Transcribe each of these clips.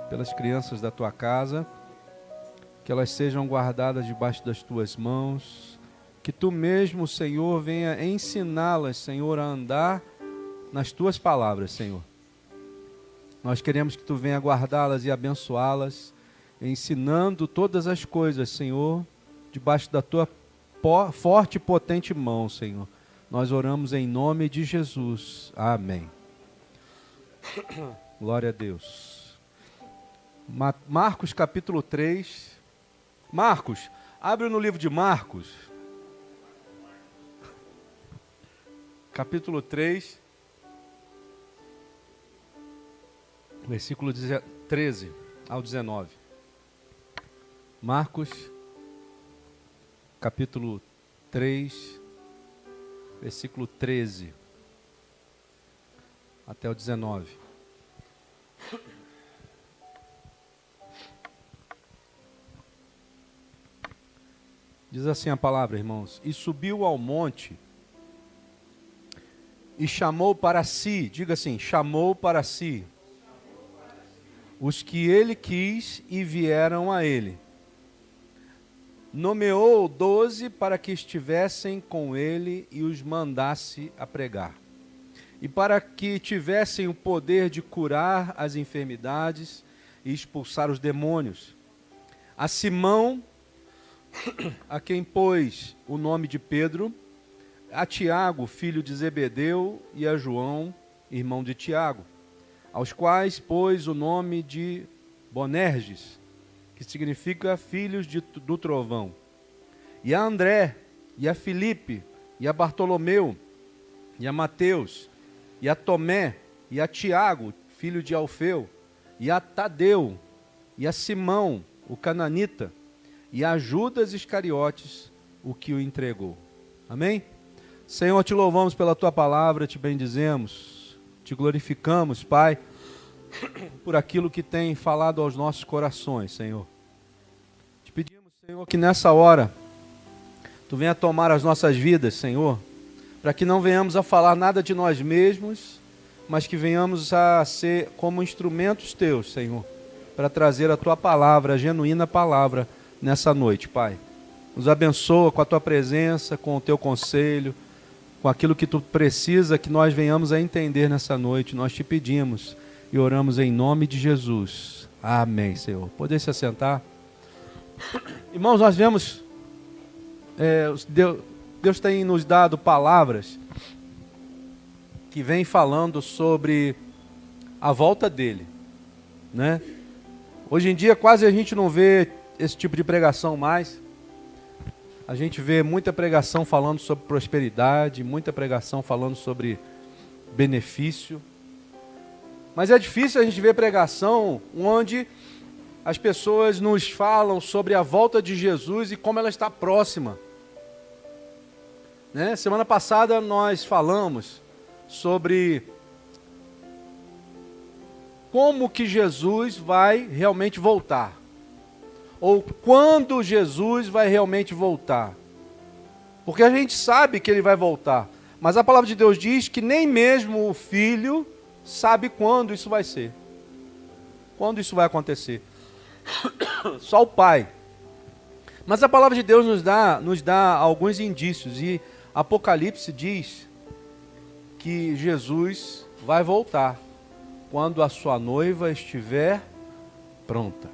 pelas crianças da tua casa, que elas sejam guardadas debaixo das tuas mãos, que tu mesmo, Senhor, venha ensiná-las, Senhor, a andar nas tuas palavras, Senhor. Nós queremos que tu venha guardá-las e abençoá-las, ensinando todas as coisas, Senhor, debaixo da tua forte e potente mão, Senhor. Nós oramos em nome de Jesus. Amém. Glória a Deus. Marcos capítulo 3. Marcos, abre no livro de Marcos. Capítulo 3. Versículo 13 ao 19. Marcos, capítulo 3, versículo 13 até o 19. Diz assim a palavra, irmãos: e subiu ao monte e chamou para si, diga assim, chamou para si, os que ele quis e vieram a ele. Nomeou 12 para que estivessem com ele e os mandasse a pregar. E para que tivessem o poder de curar as enfermidades e expulsar os demônios. A Simão, a quem pôs o nome de Pedro, a Tiago, filho de Zebedeu, e a João, irmão de Tiago, aos quais pôs o nome de Boanerges, que significa filhos do trovão, e a André, e a Filipe, e a Bartolomeu, e a Mateus, e a Tomé, e a Tiago, filho de Alfeu, e a Tadeu, e a Simão, o cananita, e a Judas Iscariotes, o que o entregou. Amém? Senhor, te louvamos pela tua palavra, te bendizemos, te glorificamos, Pai, por aquilo que tem falado aos nossos corações, Senhor. Te pedimos, Senhor, que nessa hora tu venha tomar as nossas vidas, Senhor, para que não venhamos a falar nada de nós mesmos, mas que venhamos a ser como instrumentos teus, Senhor, para trazer a tua palavra, a genuína palavra, nessa noite, Pai. Nos abençoa com a tua presença, com o teu conselho, com aquilo que tu precisa que nós venhamos a entender nessa noite. Nós te pedimos e oramos em nome de Jesus. Amém, Senhor. Poder se assentar. Irmãos, nós vemos, Deus tem nos dado palavras que vem falando sobre a volta dele, né? Hoje em dia quase a gente não vê esse tipo de pregação mais. A gente vê muita pregação falando sobre prosperidade, muita pregação falando sobre benefício. Mas é difícil a gente ver pregação onde as pessoas nos falam sobre a volta de Jesus e como ela está próxima. Né? Semana passada nós falamos sobre como que Jesus vai realmente voltar. Ou quando Jesus vai realmente voltar. Porque a gente sabe que ele vai voltar. Mas a palavra de Deus diz que nem mesmo o Filho sabe quando isso vai ser. Quando isso vai acontecer. Só o Pai. Mas a palavra de Deus nos dá alguns indícios. E Apocalipse diz que Jesus vai voltar quando a sua noiva estiver pronta.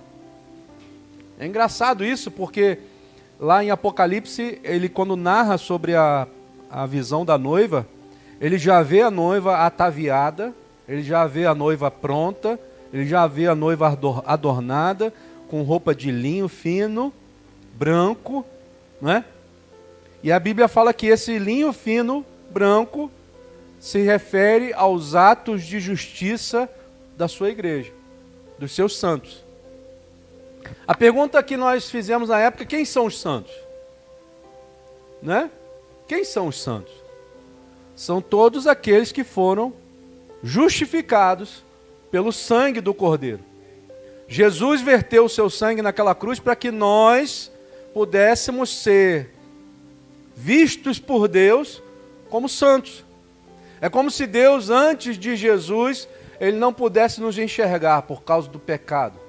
É engraçado isso, porque lá em Apocalipse, ele quando narra sobre a visão da noiva, ele já vê a noiva ataviada, ele já vê a noiva pronta, ele já vê a noiva adornada, com roupa de linho fino, branco, né? E a Bíblia fala que esse linho fino, branco, se refere aos atos de justiça da sua igreja, dos seus santos. A pergunta que nós fizemos na época: quem são os santos? Né? Quem são os santos? São todos aqueles que foram justificados pelo sangue do Cordeiro. Jesus verteu o seu sangue naquela cruz para que nós pudéssemos ser vistos por Deus como santos. É como se Deus, antes de Jesus, ele não pudesse nos enxergar por causa do pecado.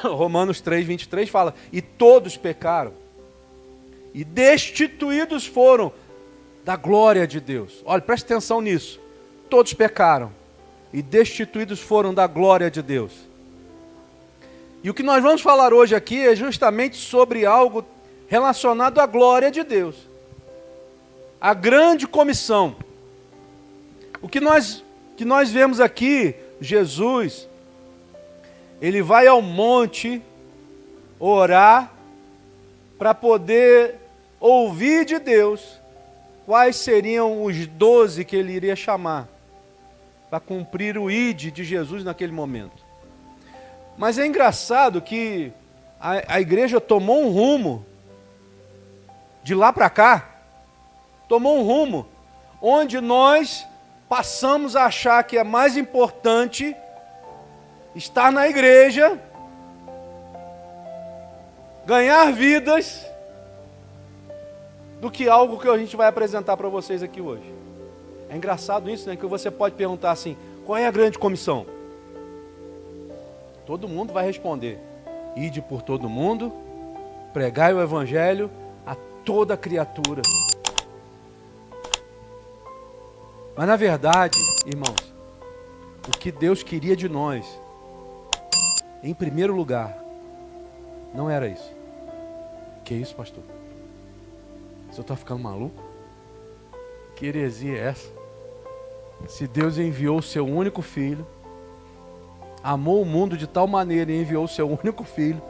Romanos 3, 23 fala, e todos pecaram, e destituídos foram da glória de Deus. Olha, preste atenção nisso. Todos pecaram, e destituídos foram da glória de Deus. E o que nós vamos falar hoje aqui é justamente sobre algo relacionado à glória de Deus. A grande comissão. O que nós vemos aqui, Jesus, ele vai ao monte orar para poder ouvir de Deus quais seriam os 12 que ele iria chamar para cumprir o ide de Jesus naquele momento. Mas é engraçado que a igreja tomou um rumo de lá para cá, tomou um rumo onde nós passamos a achar que é mais importante estar na igreja, ganhar vidas, do que algo que a gente vai apresentar para vocês aqui hoje. É engraçado isso, né? Que você pode perguntar assim, qual é a grande comissão? Todo mundo vai responder, ide por todo mundo, pregai o evangelho a toda criatura. Mas na verdade, irmãos, o que Deus queria de nós, em primeiro lugar, não era isso. Que isso, pastor? O senhor está ficando maluco? Que heresia é essa? Se Deus enviou o seu único filho, amou o mundo de tal maneira e enviou o seu único filho,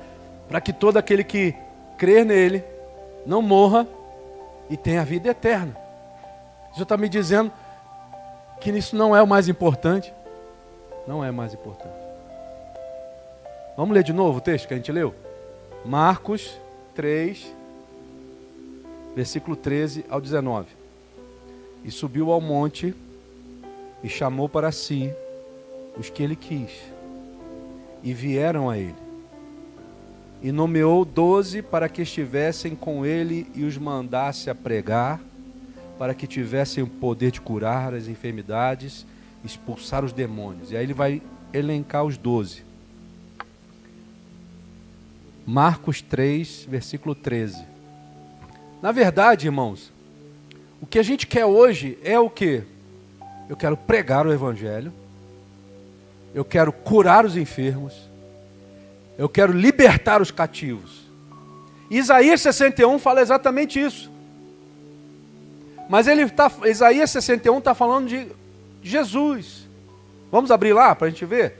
para que todo aquele que crer nele não morra e tenha vida eterna. O senhor está me dizendo que isso não é o mais importante? Não é mais importante. Vamos ler de novo o texto que a gente leu? Marcos 3, versículo 13 ao 19. E subiu ao monte e chamou para si os que ele quis, e vieram a ele. E nomeou 12 para que estivessem com ele e os mandasse a pregar, para que tivessem o poder de curar as enfermidades, expulsar os demônios. E aí ele vai elencar os 12. Marcos 3, versículo 13. Na verdade, irmãos, o que a gente quer hoje é o quê? Eu quero pregar o evangelho, eu quero curar os enfermos, eu quero libertar os cativos. Isaías 61 fala exatamente isso. Mas Isaías 61 está falando de Jesus. Vamos abrir lá para a gente ver?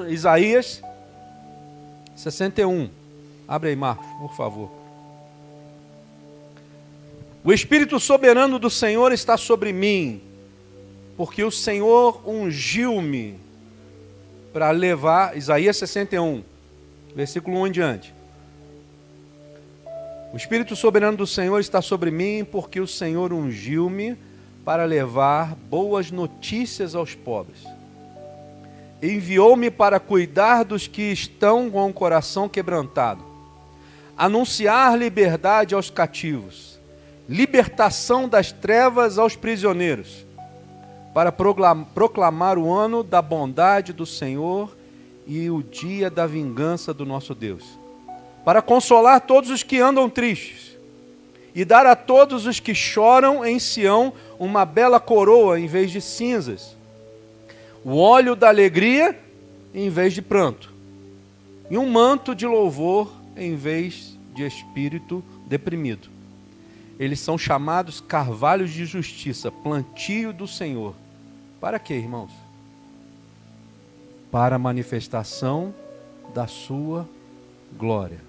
Isaías 61. Abre aí, Marcos, por favor. O Espírito soberano do Senhor está sobre mim, porque o Senhor ungiu-me para levar, Isaías 61, versículo 1 em diante. O Espírito soberano do Senhor está sobre mim, porque o Senhor ungiu-me para levar boas notícias aos pobres. Enviou-me para cuidar dos que estão com o coração quebrantado, anunciar liberdade aos cativos, libertação das trevas aos prisioneiros, para proclamar o ano da bondade do Senhor e o dia da vingança do nosso Deus, para consolar todos os que andam tristes e dar a todos os que choram em Sião uma bela coroa em vez de cinzas, o óleo da alegria em vez de pranto, e um manto de louvor em vez de espírito deprimido. Eles são chamados carvalhos de justiça, plantio do Senhor. Para quê, irmãos? Para a manifestação da sua glória.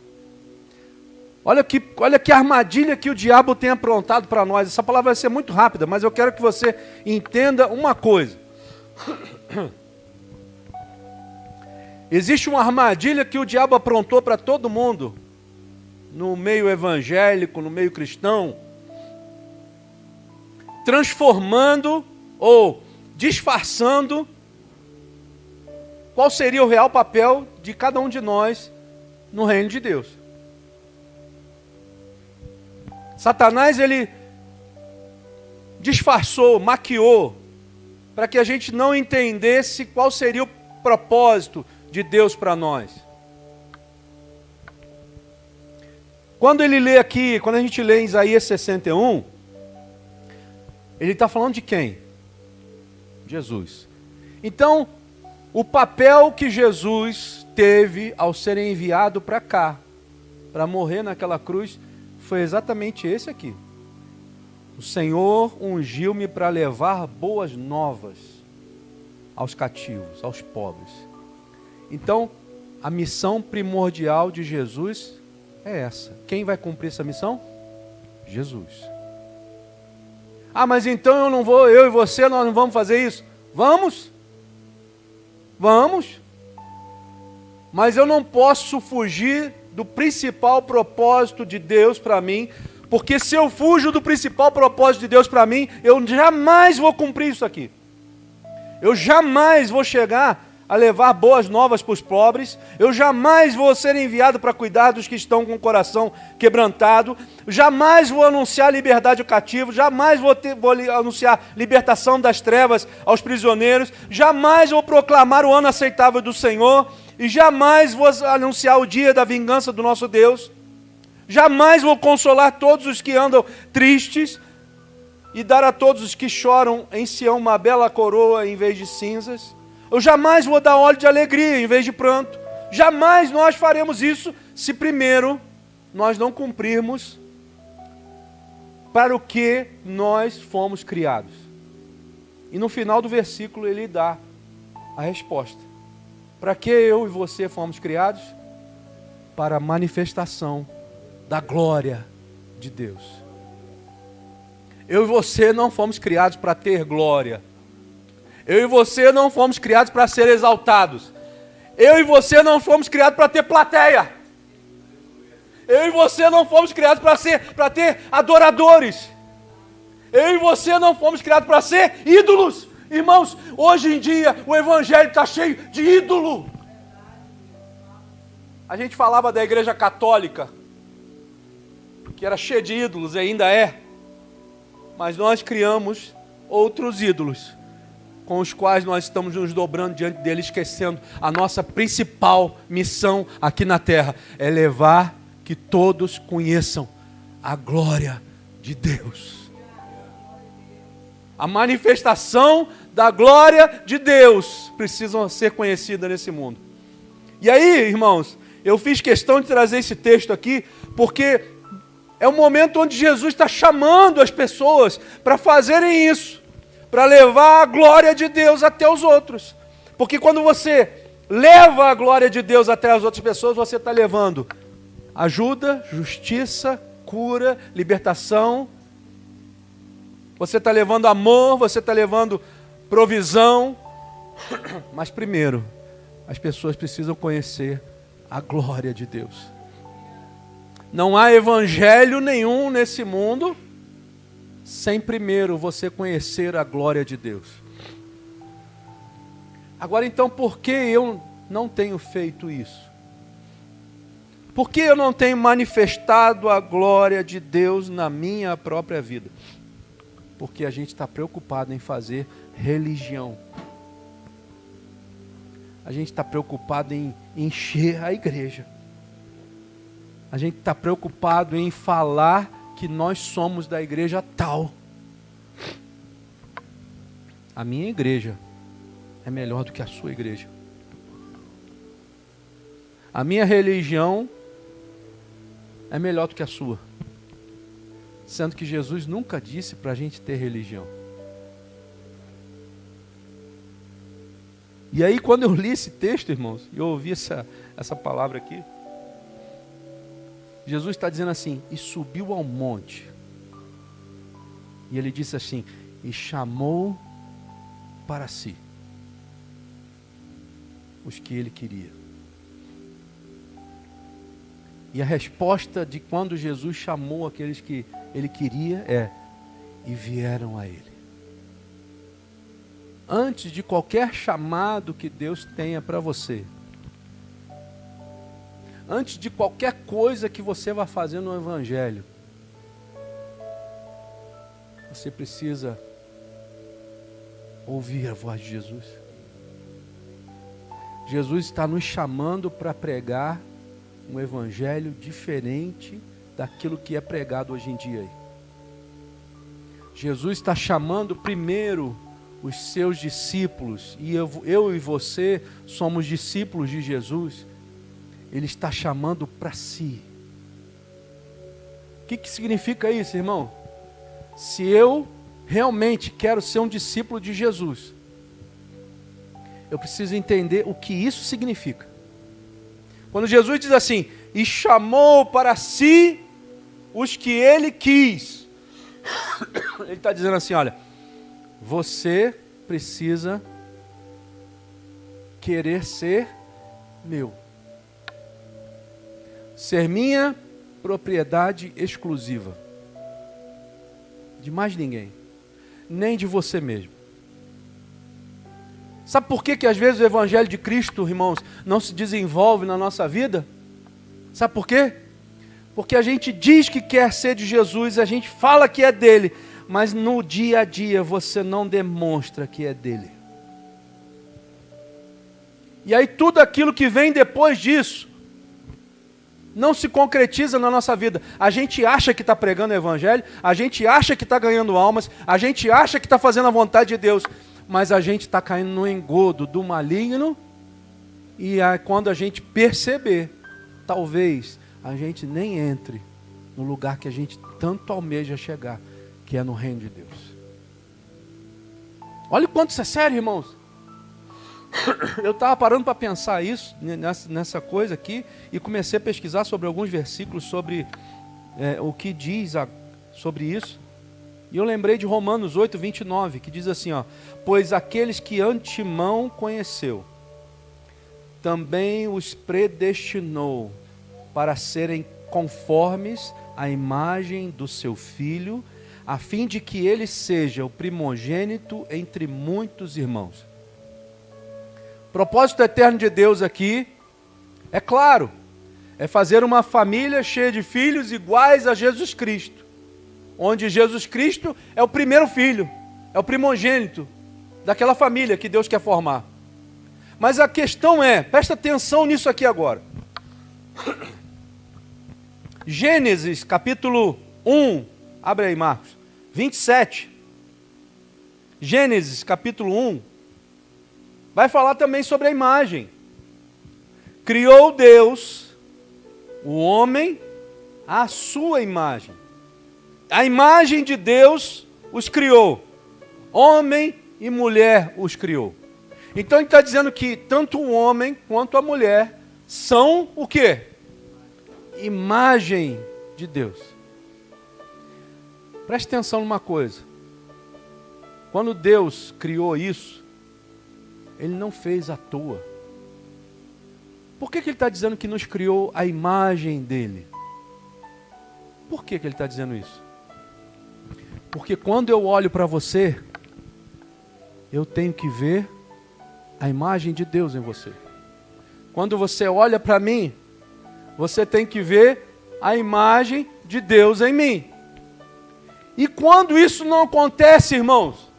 Olha que armadilha que o diabo tem aprontado para nós. Essa palavra vai ser muito rápida, mas eu quero que você entenda uma coisa. Existe uma armadilha que o diabo aprontou para todo mundo, no meio evangélico, no meio cristão, transformando ou disfarçando qual seria o real papel de cada um de nós no reino de Deus. Satanás, ele disfarçou, maquiou, para que a gente não entendesse qual seria o propósito de Deus para nós. Quando ele lê aqui, quando a gente lê em Isaías 61, ele está falando de quem? Jesus. Então, o papel que Jesus teve ao ser enviado para cá, para morrer naquela cruz, foi exatamente esse aqui. O Senhor ungiu-me para levar boas novas aos cativos, aos pobres. Então, a missão primordial de Jesus é essa. Quem vai cumprir essa missão? Jesus. Ah, mas então eu e você, nós não vamos fazer isso? Vamos. Vamos. Mas eu não posso fugir do principal propósito de Deus para mim, porque se eu fujo do principal propósito de Deus para mim, eu jamais vou cumprir isso aqui. Eu jamais vou chegar a levar boas novas para os pobres, eu jamais vou ser enviado para cuidar dos que estão com o coração quebrantado, jamais vou anunciar liberdade ao cativo, jamais vou anunciar libertação das trevas aos prisioneiros, jamais vou proclamar o ano aceitável do Senhor, e jamais vou anunciar o dia da vingança do nosso Deus, jamais vou consolar todos os que andam tristes, e dar a todos os que choram em Sião uma bela coroa em vez de cinzas. Eu jamais vou dar óleo de alegria em vez de pranto. Jamais nós faremos isso se primeiro nós não cumprirmos para o que nós fomos criados. E no final do versículo ele dá a resposta. Para que eu e você fomos criados? Para a manifestação da glória de Deus. Eu e você não fomos criados para ter glória. Eu e você não fomos criados para ser exaltados. Eu e você não fomos criados para ter plateia. Eu e você não fomos criados para ter adoradores. Eu e você não fomos criados para ser ídolos. Irmãos, hoje em dia o evangelho está cheio de ídolo. A gente falava da igreja católica, que era cheia de ídolos, e ainda é. Mas nós criamos outros ídolos, com os quais nós estamos nos dobrando diante dele, esquecendo a nossa principal missão aqui na terra, é levar que todos conheçam a glória de Deus. A manifestação da glória de Deus precisa ser conhecida nesse mundo. E aí, irmãos, eu fiz questão de trazer esse texto aqui, porque é o momento onde Jesus está chamando as pessoas para fazerem isso, para levar a glória de Deus até os outros. Porque quando você leva a glória de Deus até as outras pessoas, você está levando ajuda, justiça, cura, libertação. Você está levando amor, você está levando provisão. Mas primeiro, as pessoas precisam conhecer a glória de Deus. Não há evangelho nenhum nesse mundo sem primeiro você conhecer a glória de Deus. Agora então, por que eu não tenho feito isso? Por que eu não tenho manifestado a glória de Deus na minha própria vida? Porque a gente está preocupado em fazer religião. A gente está preocupado em encher a igreja. A gente está preocupado em falar que nós somos da igreja tal. A minha igreja é melhor do que a sua igreja. A minha religião é melhor do que a sua. Sendo que Jesus nunca disse para a gente ter religião. E aí quando eu li esse texto, irmãos, e eu ouvi essa palavra aqui, Jesus está dizendo assim, e subiu ao monte. E ele disse assim, e chamou para si os que ele queria. E a resposta de quando Jesus chamou aqueles que ele queria é, e vieram a ele. Antes de qualquer chamado que Deus tenha para você, antes de qualquer coisa que você vá fazer no evangelho, Você precisa ouvir a voz de Jesus. Jesus está nos chamando para pregar um evangelho diferente daquilo que é pregado hoje em dia. Jesus está chamando primeiro os seus discípulos, e eu e você somos discípulos de Jesus. Ele está chamando para si. O que significa isso, irmão? Se eu realmente quero ser um discípulo de Jesus, eu preciso entender o que isso significa. Quando Jesus diz assim, e chamou para si os que ele quis, ele está dizendo assim, olha, você precisa querer ser meu. Ser minha propriedade exclusiva. De mais ninguém. Nem de você mesmo. Sabe por que às vezes o Evangelho de Cristo, irmãos, não se desenvolve na nossa vida? Sabe por quê? Porque a gente diz que quer ser de Jesus, a gente fala que é dele, mas no dia a dia você não demonstra que é dele. E aí tudo aquilo que vem depois disso não se concretiza na nossa vida. A gente acha que está pregando o Evangelho, a gente acha que está ganhando almas, a gente acha que está fazendo a vontade de Deus, mas a gente está caindo no engodo do maligno, e quando a gente perceber, talvez a gente nem entre no lugar que a gente tanto almeja chegar, que é no reino de Deus. Olha o quanto isso é sério, irmãos. Eu estava parando para pensar isso, nessa coisa aqui, e comecei a pesquisar sobre alguns versículos, sobre o que diz sobre isso. E eu lembrei de Romanos 8, 29, que diz assim, ó, pois aqueles que antemão conheceu, também os predestinou para serem conformes à imagem do seu Filho, a fim de que ele seja o primogênito entre muitos irmãos. O propósito eterno de Deus aqui, é claro, é fazer uma família cheia de filhos iguais a Jesus Cristo, onde Jesus Cristo é o primeiro filho, é o primogênito daquela família que Deus quer formar. Mas a questão é, presta atenção nisso aqui agora. Gênesis capítulo 1, abre aí Marcos, 27. Gênesis capítulo 1, vai falar também sobre a imagem. Criou Deus, o homem, à sua imagem. A imagem de Deus os criou. Homem e mulher os criou. Então ele está dizendo que tanto o homem quanto a mulher são o quê? Imagem de Deus. Preste atenção numa coisa. Quando Deus criou isso, Ele não fez à toa. Por que Ele está dizendo que nos criou a imagem dEle? Por que Ele está dizendo isso? Porque quando eu olho para você, eu tenho que ver a imagem de Deus em você. Quando você olha para mim, você tem que ver a imagem de Deus em mim. E quando isso não acontece, irmãos,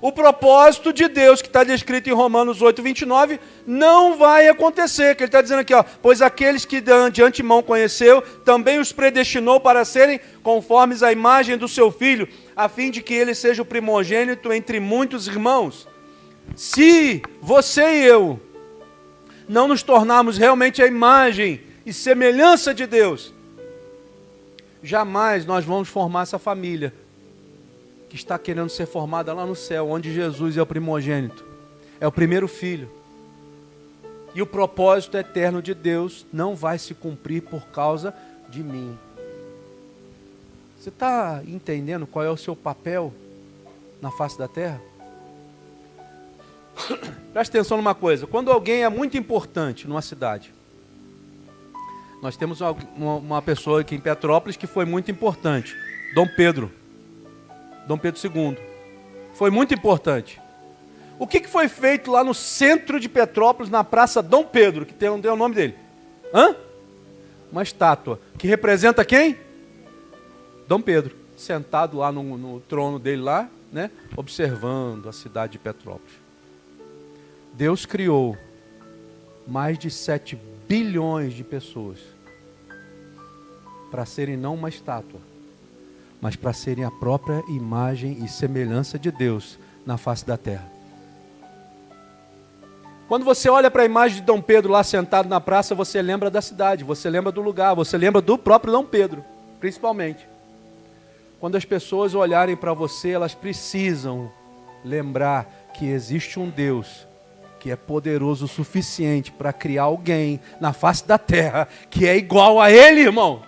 o propósito de Deus, que está descrito em Romanos 8, 29, não vai acontecer. Que ele está dizendo aqui, ó, pois aqueles que de antemão conheceu, também os predestinou para serem conformes à imagem do seu Filho, a fim de que ele seja o primogênito entre muitos irmãos. Se você e eu não nos tornarmos realmente a imagem e semelhança de Deus, jamais nós vamos formar essa família que está querendo ser formada lá no céu, onde Jesus é o primogênito, é o primeiro filho. E o propósito eterno de Deus não vai se cumprir por causa de mim. Você está entendendo qual é o seu papel na face da terra? Preste atenção numa coisa. Quando alguém é muito importante numa cidade, nós temos uma pessoa aqui em Petrópolis que foi muito importante, Dom Pedro II. Foi muito importante. O que foi feito lá no centro de Petrópolis, na Praça Dom Pedro, que tem o nome dele? Uma estátua que representa quem? Dom Pedro. sentado lá no trono dele lá, né? Observando a cidade de Petrópolis. Deus criou mais de 7 bilhões de pessoas para serem não uma estátua, mas para serem a própria imagem e semelhança de Deus na face da terra. Quando você olha para a imagem de Dom Pedro lá sentado na praça, você lembra da cidade, você lembra do lugar, você lembra do próprio Dom Pedro, principalmente. Quando as pessoas olharem para você, elas precisam lembrar que existe um Deus que é poderoso o suficiente para criar alguém na face da terra que é igual a Ele, irmão.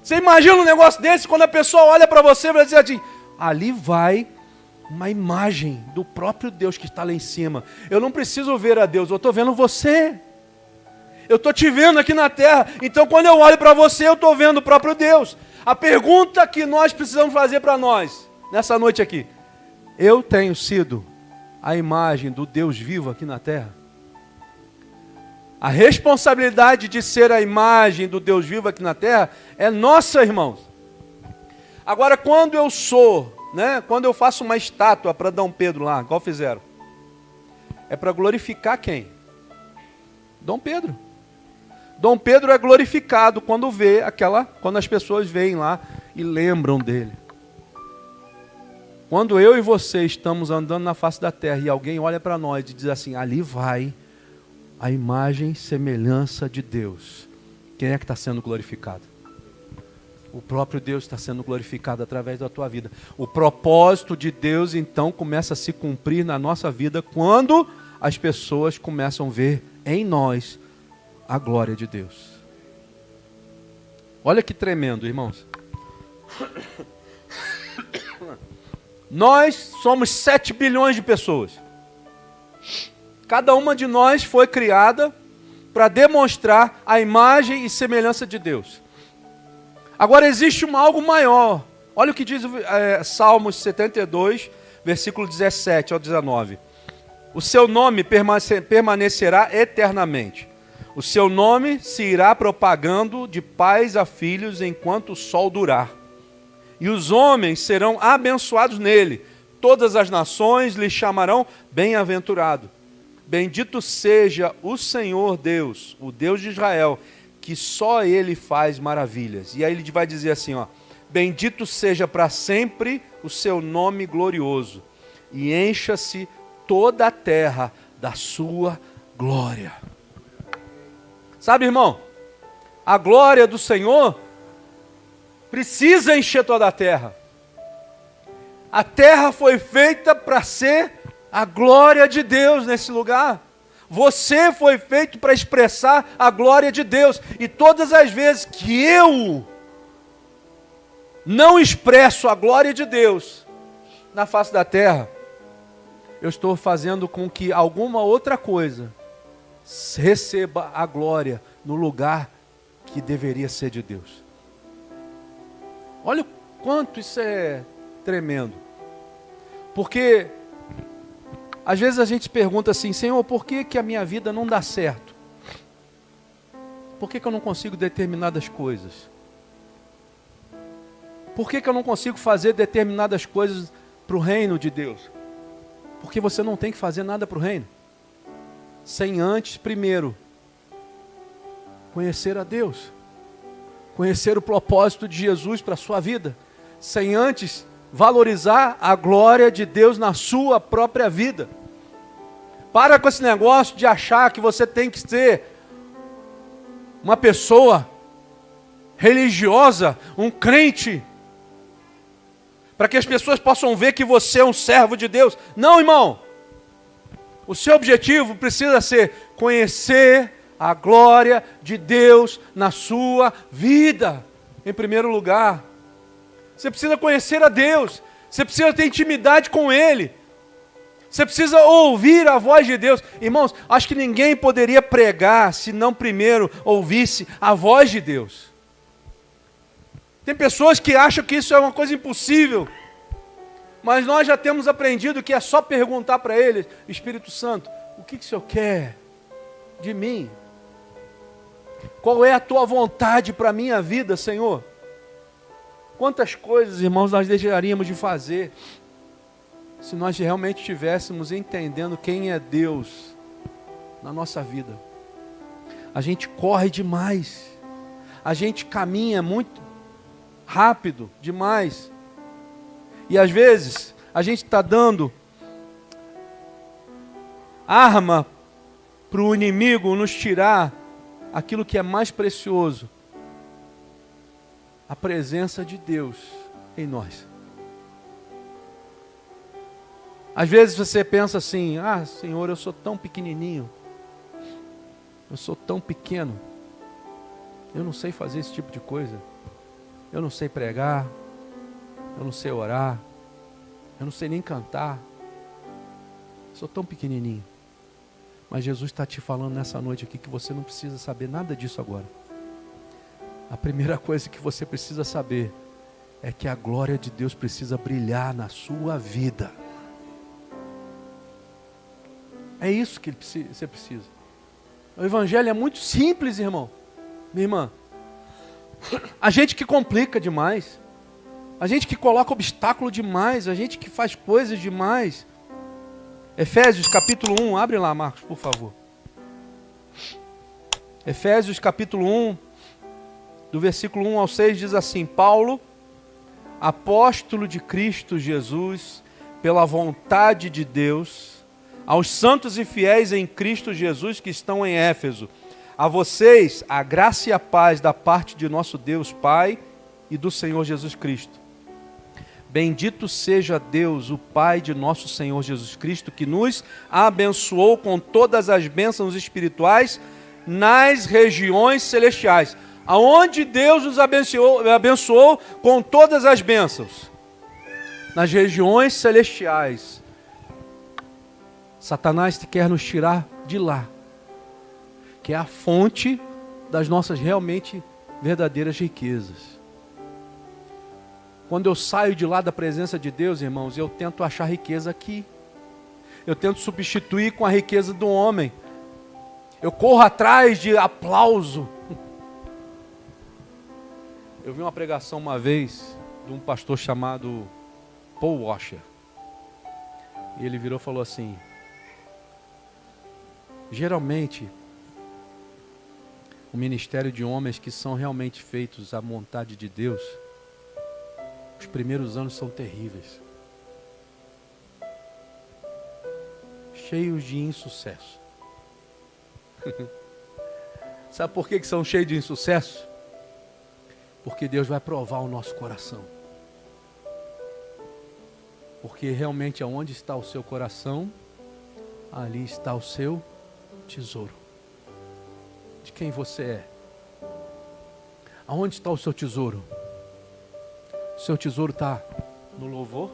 Você imagina um negócio desse, quando a pessoa olha para você e vai dizer assim, ali vai uma imagem do próprio Deus que está lá em cima. Eu não preciso ver a Deus, eu estou vendo você. Eu estou te vendo aqui na terra, então quando eu olho para você, eu estou vendo o próprio Deus. A pergunta que nós precisamos fazer para nós, nessa noite aqui, eu tenho sido a imagem do Deus vivo aqui na terra? A responsabilidade de ser a imagem do Deus vivo aqui na terra é nossa, irmãos. Agora, quando eu sou, né, quando eu faço uma estátua para Dom Pedro lá, igual fizeram, é para glorificar quem? Dom Pedro. Dom Pedro é glorificado quando quando as pessoas veem lá e lembram dele. Quando eu e você estamos andando na face da terra e alguém olha para nós e diz assim, ali vai a imagem e semelhança de Deus. Quem é que está sendo glorificado? O próprio Deus está sendo glorificado através da tua vida. O propósito de Deus, então, começa a se cumprir na nossa vida quando as pessoas começam a ver em nós a glória de Deus. Olha que tremendo, irmãos. Nós somos 7 bilhões de pessoas. Cada uma de nós foi criada para demonstrar a imagem e semelhança de Deus. Agora existe algo maior. Olha o que diz Salmos 72, versículo 17 ao 19. O seu nome permanecerá eternamente. O seu nome se irá propagando de pais a filhos enquanto o sol durar. E os homens serão abençoados nele. Todas as nações lhe chamarão bem-aventurado. Bendito seja o Senhor Deus, o Deus de Israel, que só Ele faz maravilhas. E aí ele vai dizer assim, ó, bendito seja para sempre o seu nome glorioso, e encha-se toda a terra da sua glória. Sabe, irmão, a glória do Senhor precisa encher toda a terra. A terra foi feita para ser a glória de Deus nesse lugar. Você foi feito para expressar a glória de Deus. E todas as vezes que eu não expresso a glória de Deus na face da terra, eu estou fazendo com que alguma outra coisa receba a glória no lugar que deveria ser de Deus. Olha o quanto isso é tremendo. Porque às vezes a gente pergunta assim, Senhor, por que a minha vida não dá certo? Por que eu não consigo determinadas coisas? Por que eu não consigo fazer determinadas coisas para o reino de Deus? Porque você não tem que fazer nada para o reino sem antes, primeiro, conhecer a Deus, conhecer o propósito de Jesus para a sua vida, sem antes valorizar a glória de Deus na sua própria vida. Para com esse negócio de achar que você tem que ser uma pessoa religiosa, um crente, para que as pessoas possam ver que você é um servo de Deus. Não, irmão. O seu objetivo precisa ser conhecer a glória de Deus na sua vida, em primeiro lugar. Você precisa conhecer a Deus, você precisa ter intimidade com Ele, você precisa ouvir a voz de Deus. Irmãos, acho que ninguém poderia pregar se não primeiro ouvisse a voz de Deus. Tem pessoas que acham que isso é uma coisa impossível, mas nós já temos aprendido que é só perguntar para Ele, Espírito Santo, o que o Senhor quer de mim? Qual é a tua vontade para a minha vida, Senhor? Quantas coisas, irmãos, nós deixaríamos de fazer se nós realmente estivéssemos entendendo quem é Deus na nossa vida. A gente corre demais, a gente caminha muito rápido demais, e às vezes a gente está dando arma para o inimigo nos tirar aquilo que é mais precioso, a presença de Deus em nós. Às vezes você pensa assim: ah, Senhor, eu sou tão pequenininho, eu sou tão pequeno, eu não sei fazer esse tipo de coisa, eu não sei pregar, eu não sei orar, eu não sei nem cantar, eu sou tão pequenininho. Mas Jesus está te falando nessa noite aqui que você não precisa saber nada disso agora. A primeira coisa que você precisa saber é que a glória de Deus precisa brilhar na sua vida. É isso que você precisa. O evangelho é muito simples, irmão. Minha irmã. A gente que complica demais. A gente que coloca obstáculo demais. A gente que faz coisas demais. Efésios capítulo 1. Abre lá, Marcos, por favor. Efésios capítulo 1. Do versículo 1 ao 6 diz assim: Paulo, apóstolo de Cristo Jesus, pela vontade de Deus, aos santos e fiéis em Cristo Jesus que estão em Éfeso, a vocês a graça e a paz da parte de nosso Deus Pai e do Senhor Jesus Cristo. Bendito seja Deus, o Pai de nosso Senhor Jesus Cristo, que nos abençoou com todas as bênçãos espirituais nas regiões celestiais. Aonde Deus nos abençoou com todas as bênçãos? Nas regiões celestiais. Satanás quer nos tirar de lá, que é a fonte das nossas realmente verdadeiras riquezas. Quando eu saio de lá da presença de Deus, irmãos, eu tento achar riqueza aqui. Eu tento substituir com a riqueza do homem. Eu corro atrás de aplauso. Eu vi uma pregação uma vez de um pastor chamado Paul Washer. E ele virou e falou assim: geralmente, o ministério de homens que são realmente feitos à vontade de Deus, os primeiros anos são terríveis. Cheios de insucesso. Sabe por que são cheios de insucesso? Porque Deus vai provar o nosso coração. Porque realmente aonde está o seu coração, ali está o seu tesouro. De quem você é? Aonde está o seu tesouro? O seu tesouro está no louvor?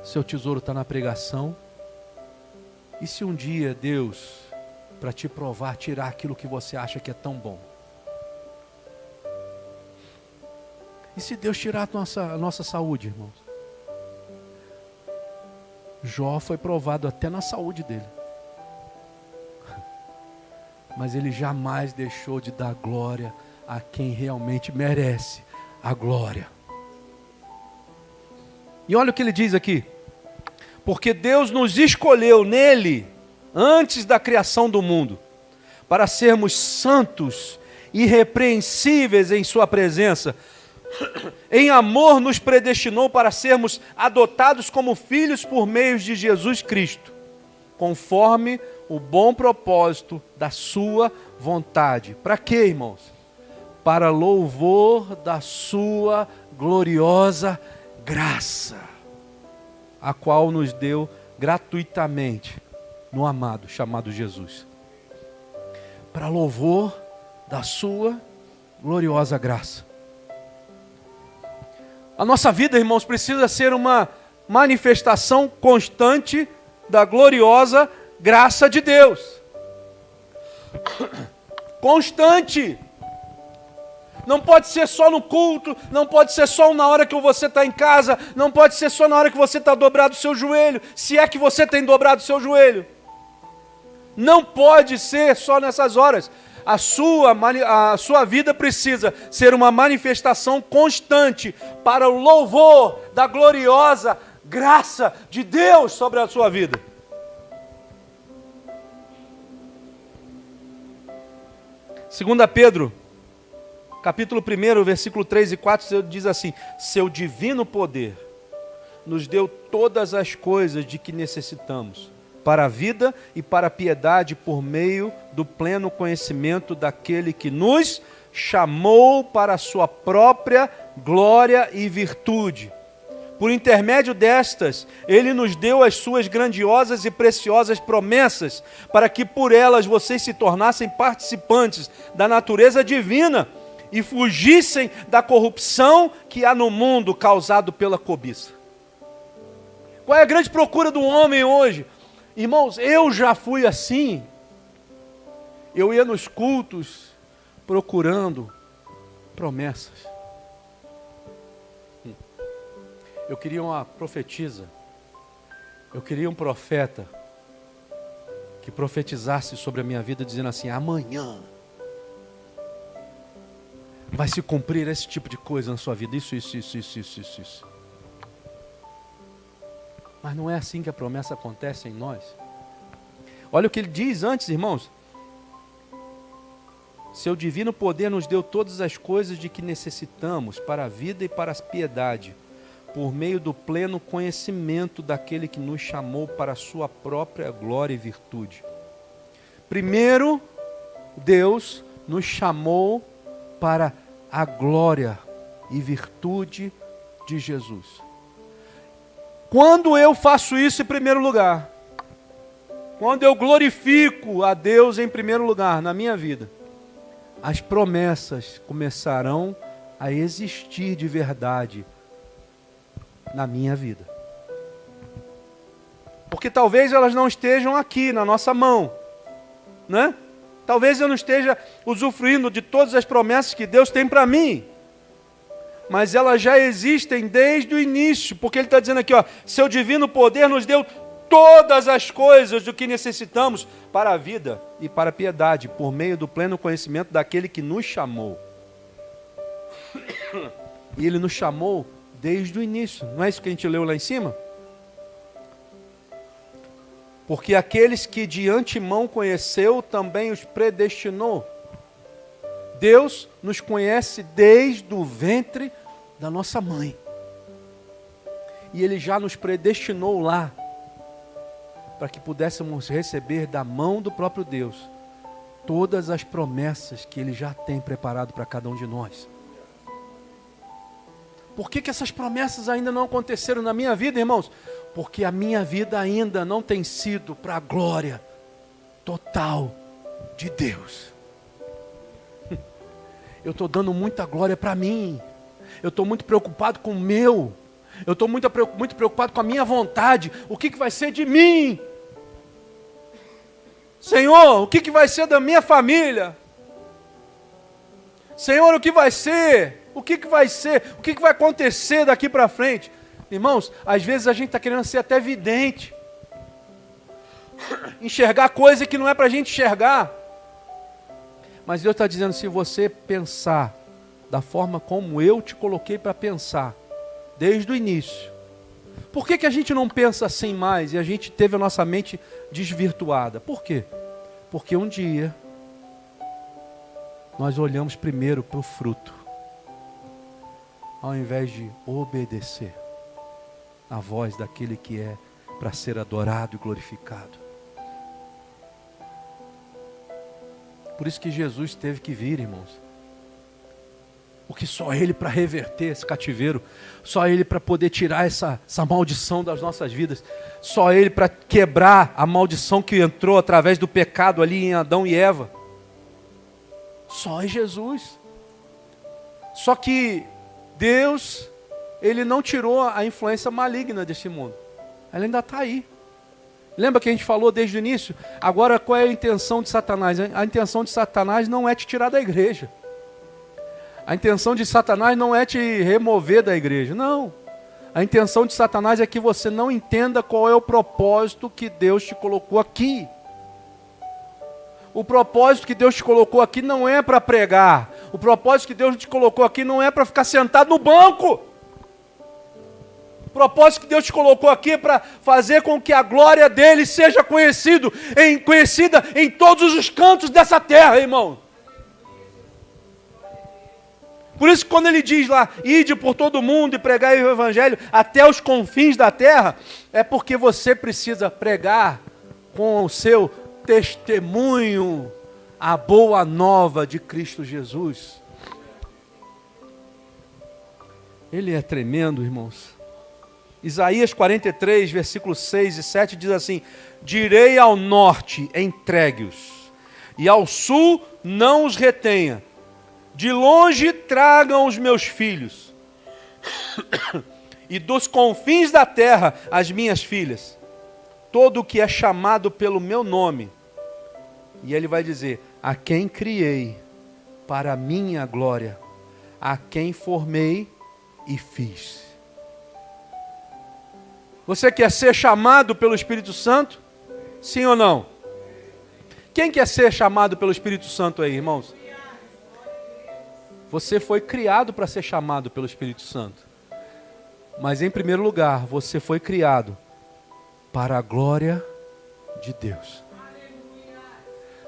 Seu tesouro está na pregação? E se um dia Deus, para te provar, tirar aquilo que você acha que é tão bom? E se Deus tirar a nossa saúde, irmãos? Jó foi provado até na saúde dele. Mas ele jamais deixou de dar glória a quem realmente merece a glória. E olha o que ele diz aqui: porque Deus nos escolheu nele antes da criação do mundo, para sermos santos, irrepreensíveis em sua presença. Em amor nos predestinou para sermos adotados como filhos por meio de Jesus Cristo, conforme o bom propósito da sua vontade. Para quê, irmãos? Para louvor da sua gloriosa graça, a qual nos deu gratuitamente no amado chamado Jesus. Para louvor da sua gloriosa graça. A nossa vida, irmãos, precisa ser uma manifestação constante da gloriosa graça de Deus. Constante. Não pode ser só no culto, não pode ser só na hora que você está em casa, não pode ser só na hora que você está dobrado o seu joelho, se é que você tem dobrado o seu joelho. Não pode ser só nessas horas. a sua vida precisa ser uma manifestação constante para o louvor da gloriosa graça de Deus sobre a sua vida. Segunda Pedro, capítulo 1, versículo 3 e 4, diz assim: seu divino poder nos deu todas as coisas de que necessitamos para a vida e para a piedade por meio do pleno conhecimento daquele que nos chamou para a sua própria glória e virtude. Por intermédio destas, Ele nos deu as suas grandiosas e preciosas promessas, para que por elas vocês se tornassem participantes da natureza divina e fugissem da corrupção que há no mundo causado pela cobiça. Qual é a grande procura do homem hoje? Irmãos, eu já fui assim. Eu ia nos cultos procurando promessas. Eu queria uma profetisa. Eu queria um profeta que profetizasse sobre a minha vida, dizendo assim: amanhã vai se cumprir esse tipo de coisa na sua vida. Isso. Mas não é assim que a promessa acontece em nós. Olha o que ele diz antes, irmãos. Seu divino poder nos deu todas as coisas de que necessitamos para a vida e para a piedade, por meio do pleno conhecimento daquele que nos chamou para a sua própria glória e virtude. Primeiro, Deus nos chamou para a glória e virtude de Jesus. Quando eu faço isso em primeiro lugar, quando eu glorifico a Deus em primeiro lugar na minha vida, as promessas começarão a existir de verdade na minha vida. Porque talvez elas não estejam aqui na nossa mão, né? Talvez eu não esteja usufruindo de todas as promessas que Deus tem para mim, mas elas já existem desde o início, porque Ele está dizendo aqui, ó, seu divino poder nos deu todas as coisas do que necessitamos para a vida e para a piedade, por meio do pleno conhecimento daquele que nos chamou. E Ele nos chamou desde o início, não é isso que a gente leu lá em cima? Porque aqueles que de antemão conheceu, também os predestinou. Deus nos conhece desde o ventre da nossa mãe. E Ele já nos predestinou lá, para que pudéssemos receber da mão do próprio Deus todas as promessas que Ele já tem preparado para cada um de nós. Por que essas promessas ainda não aconteceram na minha vida, irmãos? Porque a minha vida ainda não tem sido para a glória total de Deus. Eu estou dando muita glória para mim. Eu estou muito preocupado com o meu. Eu estou muito preocupado com a minha vontade. O que vai ser de mim? Senhor, o que vai ser da minha família? Senhor, o que vai ser? O que vai ser? O que vai acontecer daqui para frente? Irmãos, às vezes a gente está querendo ser até vidente. Enxergar coisa que não é para a gente enxergar. Mas Deus está dizendo, se você pensar da forma como eu te coloquei para pensar, desde o início. Por que a gente não pensa assim mais e a gente teve a nossa mente desvirtuada? Por quê? Porque um dia nós olhamos primeiro para o fruto, ao invés de obedecer a voz daquele que é para ser adorado e glorificado. Por isso que Jesus teve que vir, irmãos. Porque só Ele para reverter esse cativeiro, só Ele para poder tirar essa maldição das nossas vidas, só Ele para quebrar a maldição que entrou através do pecado ali em Adão e Eva. Só é Jesus. Só que Deus, Ele não tirou a influência maligna deste mundo. Ela ainda está aí. Lembra que a gente falou desde o início? Agora, qual é a intenção de Satanás? A intenção de Satanás não é te tirar da igreja. A intenção de Satanás não é te remover da igreja. Não. A intenção de Satanás é que você não entenda qual é o propósito que Deus te colocou aqui. O propósito que Deus te colocou aqui não é para pregar. O propósito que Deus te colocou aqui não é para ficar sentado no banco. O propósito que Deus te colocou aqui é para fazer com que a glória dele seja conhecida em todos os cantos dessa terra, irmão. Por isso, quando ele diz lá, ide por todo mundo e pregai o evangelho até os confins da terra, é porque você precisa pregar com o seu testemunho a boa nova de Cristo Jesus. Ele é tremendo, irmãos. Isaías 43, versículos 6 e 7 diz assim: direi ao norte, entregue-os, e ao sul, não os retenha. De longe tragam os meus filhos, e dos confins da terra as minhas filhas, todo o que é chamado pelo meu nome. E ele vai dizer: a quem criei para a minha glória, a quem formei e fiz. Você quer ser chamado pelo Espírito Santo? Sim ou não? Quem quer ser chamado pelo Espírito Santo aí, irmãos? Você foi criado para ser chamado pelo Espírito Santo. Mas em primeiro lugar, você foi criado para a glória de Deus.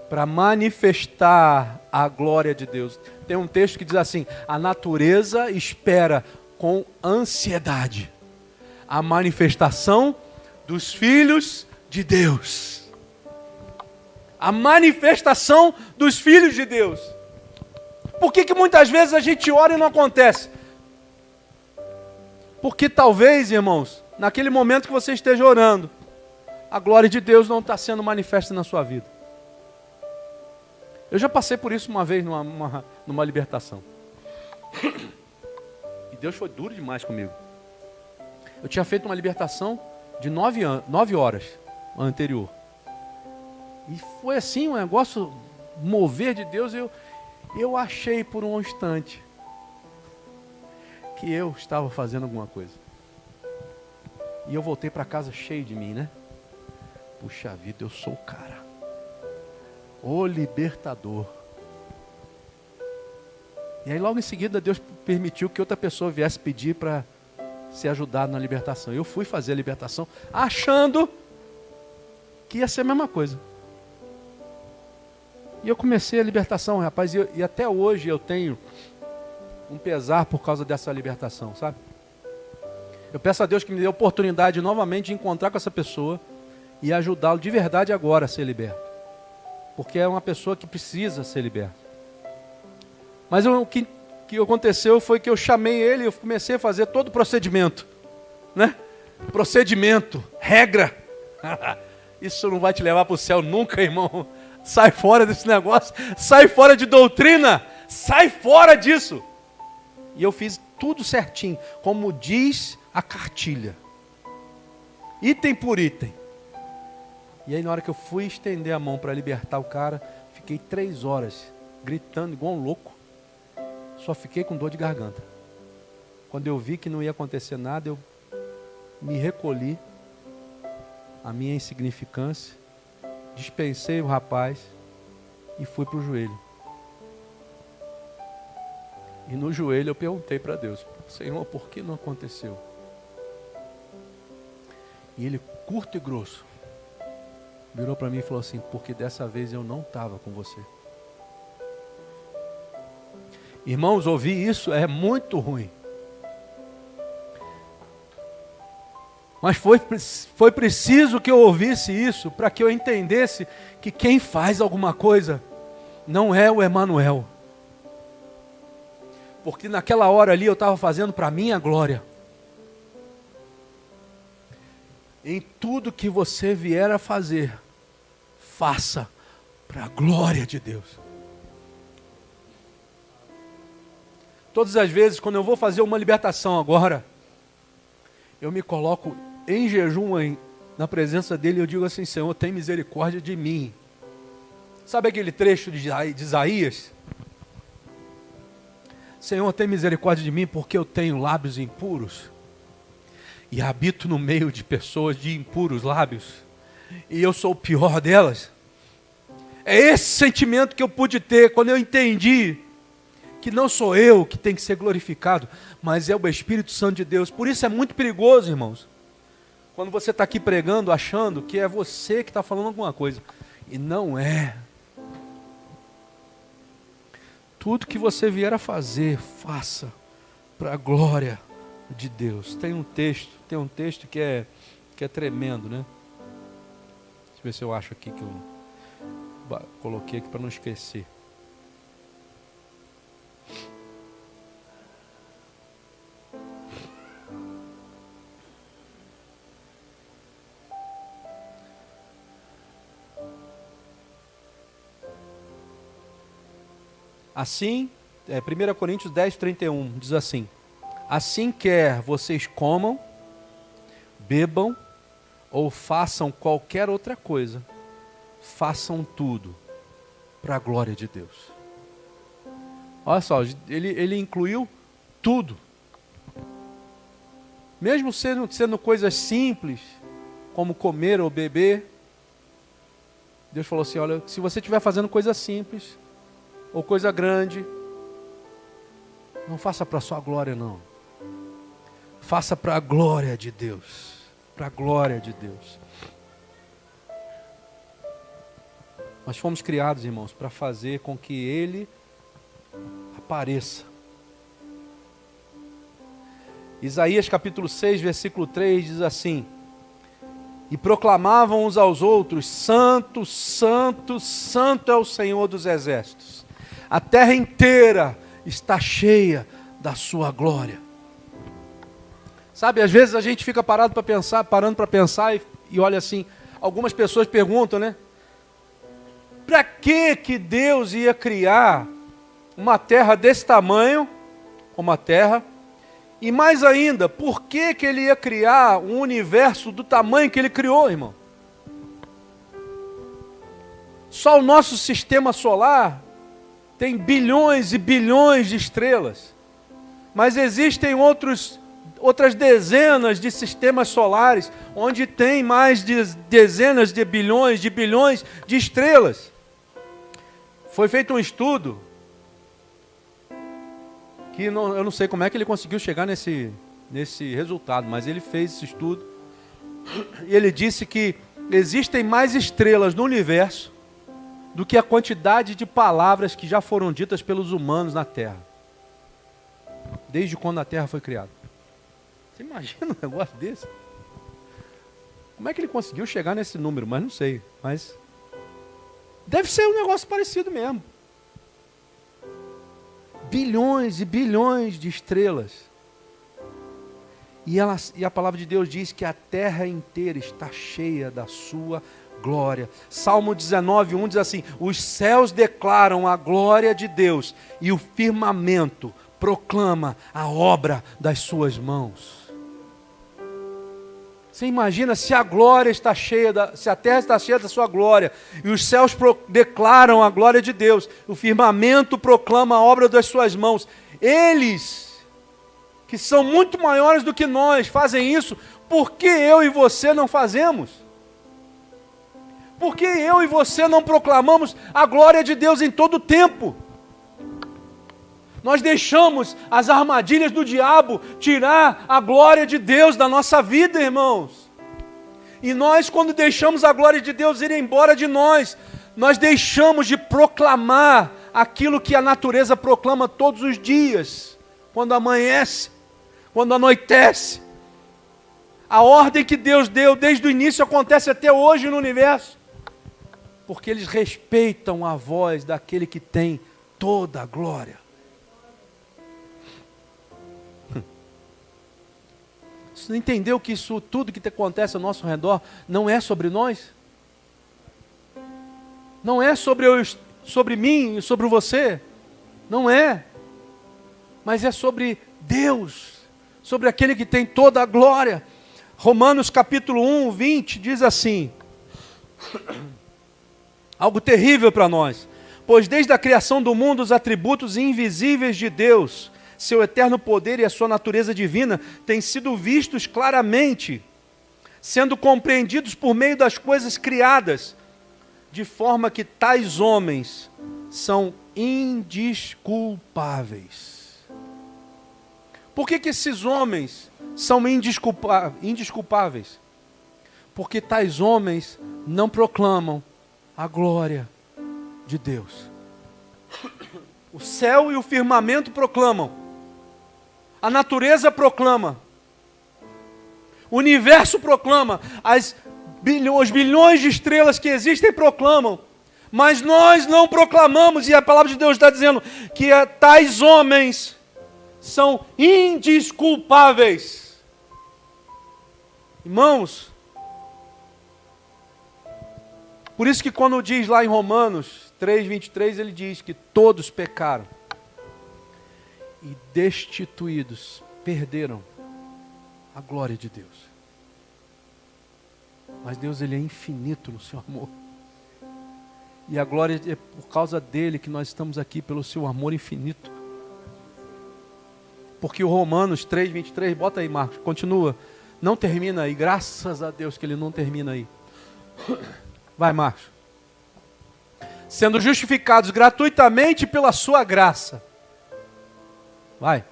Para manifestar a glória de Deus. Tem um texto que diz assim: a natureza espera com ansiedade a manifestação dos filhos de Deus. A manifestação dos filhos de Deus. Por que muitas vezes a gente ora e não acontece? Porque talvez, irmãos, naquele momento que você esteja orando, a glória de Deus não está sendo manifesta na sua vida. Eu já passei por isso uma vez numa libertação. E Deus foi duro demais comigo. Eu tinha feito uma libertação de 9 horas anterior. E foi assim, um negócio, mover de Deus. Eu achei por um instante que eu estava fazendo alguma coisa. E eu voltei para casa cheio de mim, né? Puxa vida, eu sou o cara. O libertador. E aí logo em seguida Deus permitiu que outra pessoa viesse pedir para ser ajudado na libertação. Eu fui fazer a libertação achando que ia ser a mesma coisa. E eu comecei a libertação, rapaz, e até hoje eu tenho um pesar por causa dessa libertação, sabe? Eu peço a Deus que me dê a oportunidade novamente de encontrar com essa pessoa e ajudá-lo de verdade agora a ser liberto. Porque é uma pessoa que precisa ser liberta. Mas o que aconteceu foi que eu chamei ele e eu comecei a fazer todo o procedimento. Né? Procedimento, regra. Isso não vai te levar para o céu nunca, irmão. Sai fora desse negócio, sai fora de doutrina, sai fora disso. E eu fiz tudo certinho, como diz a cartilha, item por item. E aí na hora que eu fui estender a mão para libertar o cara, fiquei 3 horas gritando igual um louco, só fiquei com dor de garganta. Quando eu vi que não ia acontecer nada, eu me recolhi, a minha insignificância, dispensei o rapaz e fui para o joelho. E no joelho eu perguntei para Deus: Senhor, por que não aconteceu? E ele, curto e grosso, virou para mim e falou assim: porque dessa vez eu não estava com você. Irmãos, ouvir isso é muito ruim. Mas foi preciso que eu ouvisse isso para que eu entendesse que quem faz alguma coisa não é o Emanuel. Porque naquela hora ali eu estava fazendo para a minha glória. Em tudo que você vier a fazer, faça para a glória de Deus. Todas as vezes, quando eu vou fazer uma libertação agora, eu me coloco em jejum na presença dele e eu digo assim: Senhor, tem misericórdia de mim. Sabe aquele trecho de Isaías? Senhor, tem misericórdia de mim porque eu tenho lábios impuros e habito no meio de pessoas de impuros lábios e eu sou o pior delas. É esse sentimento que eu pude ter quando eu entendi que não sou eu que tem que ser glorificado, mas é o Espírito Santo de Deus. Por isso é muito perigoso, irmãos, quando você está aqui pregando, achando que é você que está falando alguma coisa. E não é. Tudo que você vier a fazer, faça para a glória de Deus. Tem um texto que é tremendo, né? Deixa eu ver se eu acho aqui que eu coloquei aqui para não esquecer. Assim, 1 Coríntios 10, 31, diz assim: assim quer vocês comam, bebam ou façam qualquer outra coisa, façam tudo para a glória de Deus. Olha só, ele incluiu tudo. Mesmo sendo coisas simples, como comer ou beber, Deus falou assim, olha, se você estiver fazendo coisa simples, ou coisa grande, não faça para a sua glória, não. Faça para a glória de Deus. Para a glória de Deus. Nós fomos criados, irmãos, para fazer com que Ele apareça. Isaías capítulo 6, versículo 3 diz assim: e proclamavam uns aos outros, santo, santo, santo é o Senhor dos exércitos. A terra inteira está cheia da sua glória. Sabe, às vezes a gente fica parando para pensar e olha assim, algumas pessoas perguntam, né? Para que Deus ia criar uma terra desse tamanho, uma terra, e mais ainda, por que Ele ia criar um universo do tamanho que Ele criou, irmão? Só o nosso sistema solar tem bilhões e bilhões de estrelas, mas existem outras dezenas de sistemas solares, onde tem mais de dezenas de bilhões de estrelas. Foi feito um estudo, que eu não sei como é que ele conseguiu chegar nesse resultado, mas ele fez esse estudo, e ele disse que existem mais estrelas no universo do que a quantidade de palavras que já foram ditas pelos humanos na Terra, desde quando a Terra foi criada. Você imagina um negócio desse? Como é que ele conseguiu chegar nesse número? Mas não sei, mas deve ser um negócio parecido mesmo. Bilhões e bilhões de estrelas. E a palavra de Deus diz que a terra inteira está cheia da sua glória. Salmo 19, 1 diz assim: os céus declaram a glória de Deus e o firmamento proclama a obra das suas mãos. Você imagina se a glória está cheia, se a terra está cheia da sua glória, e os céus declaram a glória de Deus, o firmamento proclama a obra das suas mãos. Eles, que são muito maiores do que nós, fazem isso, por que eu e você não fazemos? Por que eu e você não proclamamos a glória de Deus em todo o tempo? Nós deixamos as armadilhas do diabo tirar a glória de Deus da nossa vida, irmãos. E nós, quando deixamos a glória de Deus ir embora de nós deixamos de proclamar aquilo que a natureza proclama todos os dias, quando amanhece, quando anoitece. A ordem que Deus deu desde o início acontece até hoje no universo, porque eles respeitam a voz daquele que tem toda a glória. Você entendeu que isso tudo que acontece ao nosso redor não é sobre nós? Não é sobre mim e sobre você? Não é. Mas é sobre Deus, sobre aquele que tem toda a glória. Romanos capítulo 1, 20 diz assim, algo terrível para nós. Pois desde a criação do mundo os atributos invisíveis de Deus, seu eterno poder e a sua natureza divina têm sido vistos claramente, sendo compreendidos por meio das coisas criadas, de forma que tais homens são indesculpáveis. Por que esses homens são indesculpáveis? Porque tais homens não proclamam a glória de Deus. O céu e o firmamento proclamam. A natureza proclama. O universo proclama. Os bilhões de estrelas que existem proclamam. Mas nós não proclamamos. E a palavra de Deus está dizendo que tais homens são indesculpáveis. Irmãos, por isso que quando diz lá em Romanos 3:23, ele diz que todos pecaram e destituídos, perderam a glória de Deus. Mas Deus, ele é infinito no seu amor. E a glória é por causa dele que nós estamos aqui, pelo seu amor infinito. Porque o Romanos 3:23, bota aí, Marcos, continua. Não termina aí, graças a Deus que ele não termina aí. Vai, Marcos. Sendo justificados gratuitamente pela sua graça. Vai.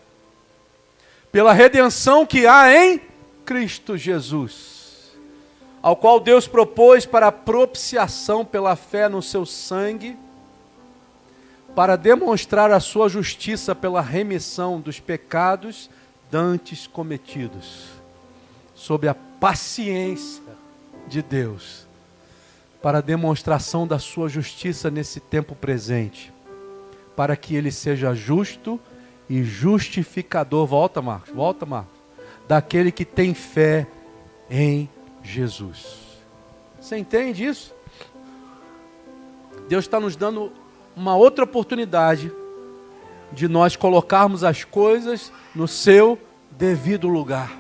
Pela redenção que há em Cristo Jesus, ao qual Deus propôs para a propiciação pela fé no seu sangue, para demonstrar a sua justiça pela remissão dos pecados dantes cometidos, sob a paciência de Deus, para a demonstração da sua justiça nesse tempo presente, para que ele seja justo e justificador, volta Marcos, daquele que tem fé em Jesus. Você entende isso? Deus está nos dando uma outra oportunidade de nós colocarmos as coisas no seu devido lugar.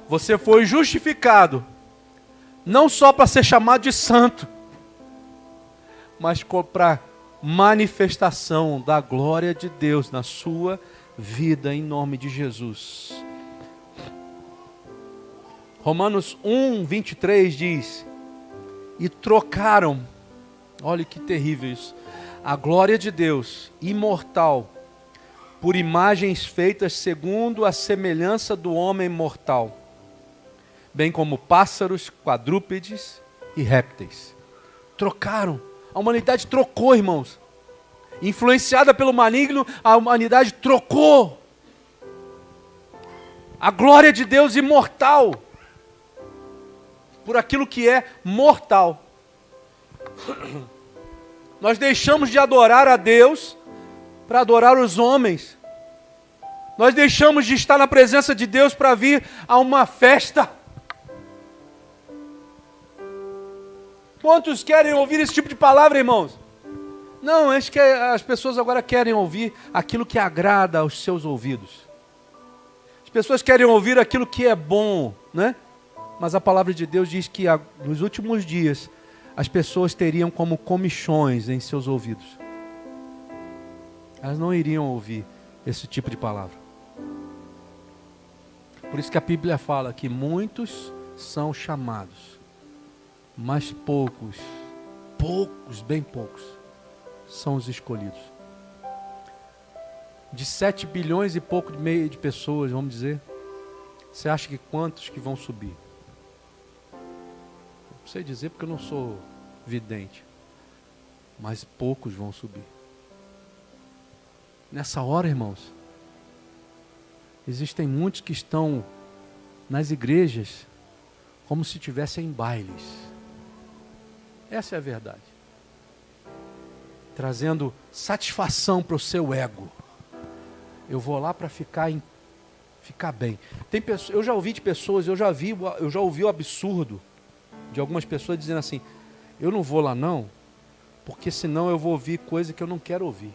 Você foi justificado, não só para ser chamado de santo, mas para manifestação da glória de Deus na sua vida, em nome de Jesus. Romanos 1:23 diz: e trocaram, olha que terrível isso, a glória de Deus, imortal, por imagens feitas segundo a semelhança do homem mortal, bem como pássaros, quadrúpedes e répteis. Trocaram. A humanidade trocou, irmãos. Influenciada pelo maligno, a humanidade trocou a glória de Deus imortal por aquilo que é mortal. Nós deixamos de adorar a Deus para adorar os homens. Nós deixamos de estar na presença de Deus para vir a uma festa. Quantos querem ouvir esse tipo de palavra, irmãos? Não, acho que as pessoas agora querem ouvir aquilo que agrada aos seus ouvidos. As pessoas querem ouvir aquilo que é bom, né? Mas a palavra de Deus diz que nos últimos dias as pessoas teriam como comichões em seus ouvidos. Elas não iriam ouvir esse tipo de palavra. Por isso que a Bíblia fala que muitos são chamados, mas poucos, bem poucos, são os escolhidos. De 7 bilhões e pouco de meio de pessoas, vamos dizer, você acha que quantos que vão subir? Não sei dizer porque eu não sou vidente, mas poucos vão subir. Nessa hora, irmãos, existem muitos que estão nas igrejas como se estivessem em bailes. Essa é a verdade. Trazendo satisfação para o seu ego. Eu vou lá para ficar bem. Tem pessoas, eu já ouvi de pessoas, eu já ouvi o absurdo de algumas pessoas dizendo assim: eu não vou lá não, porque senão eu vou ouvir coisa que eu não quero ouvir.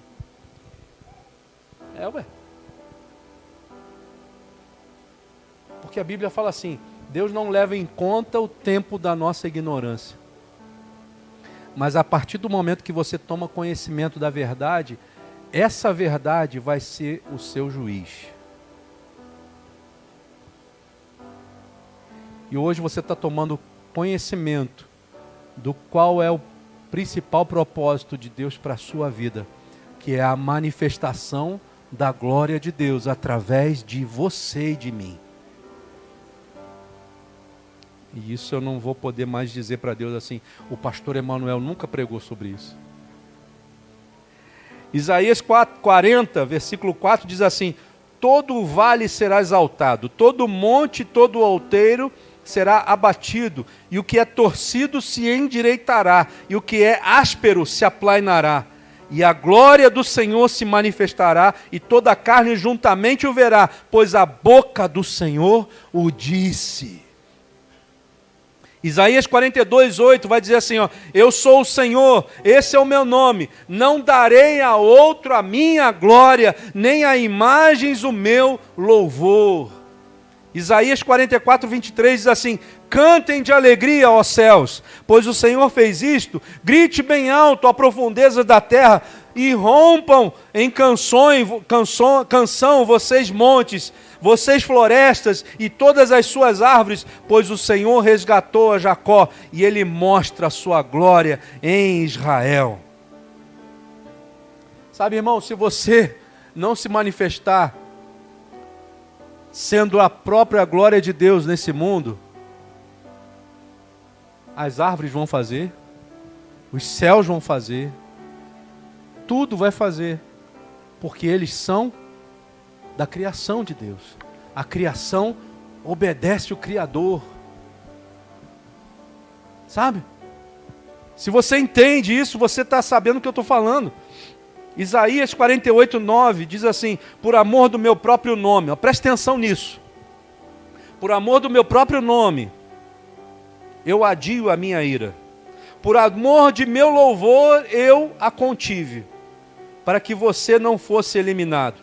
Porque a Bíblia fala assim: Deus não leva em conta o tempo da nossa ignorância. Mas a partir do momento que você toma conhecimento da verdade, essa verdade vai ser o seu juiz. E hoje você está tomando conhecimento do qual é o principal propósito de Deus para a sua vida, que é a manifestação da glória de Deus através de você e de mim. E isso eu não vou poder mais dizer para Deus assim, o pastor Emanuel nunca pregou sobre isso. Isaías 40, versículo 4 diz assim: todo o vale será exaltado, todo monte, todo outeiro será abatido, e o que é torcido se endireitará, e o que é áspero se aplainará. E a glória do Senhor se manifestará, e toda a carne juntamente o verá, pois a boca do Senhor o disse. Isaías 42, 8 vai dizer assim, ó, eu sou o Senhor, esse é o meu nome, não darei a outro a minha glória, nem a imagens o meu louvor. Isaías 44, 23 diz assim, cantem de alegria, ó céus, pois o Senhor fez isto, grite bem alto, ó profundezas da terra, e rompam em canção vocês montes, vocês florestas e todas as suas árvores, pois o Senhor resgatou a Jacó e Ele mostra a sua glória em Israel. Sabe, irmão, se você não se manifestar sendo a própria glória de Deus nesse mundo, as árvores vão fazer, os céus vão fazer, tudo vai fazer, porque eles são da criação de Deus. A criação obedece o Criador. Sabe? Se você entende isso, você está sabendo o que eu estou falando. Isaías 48, 9 diz assim, por amor do meu próprio nome, ó, presta atenção nisso. Por amor do meu próprio nome, eu adio a minha ira. Por amor de meu louvor, eu a contive, para que você não fosse eliminado.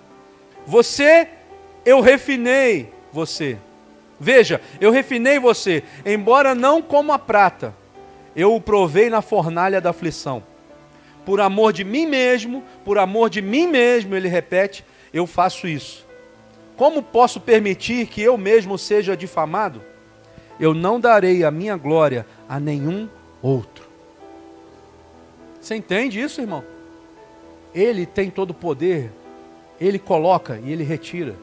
Eu refinei você. Veja, eu refinei você, embora não como a prata, eu o provei na fornalha da aflição. Por amor de mim mesmo, ele repete, eu faço isso. Como posso permitir que eu mesmo seja difamado? Eu não darei a minha glória a nenhum outro. Você entende isso, irmão? Ele tem todo o poder. Ele coloca e ele retira.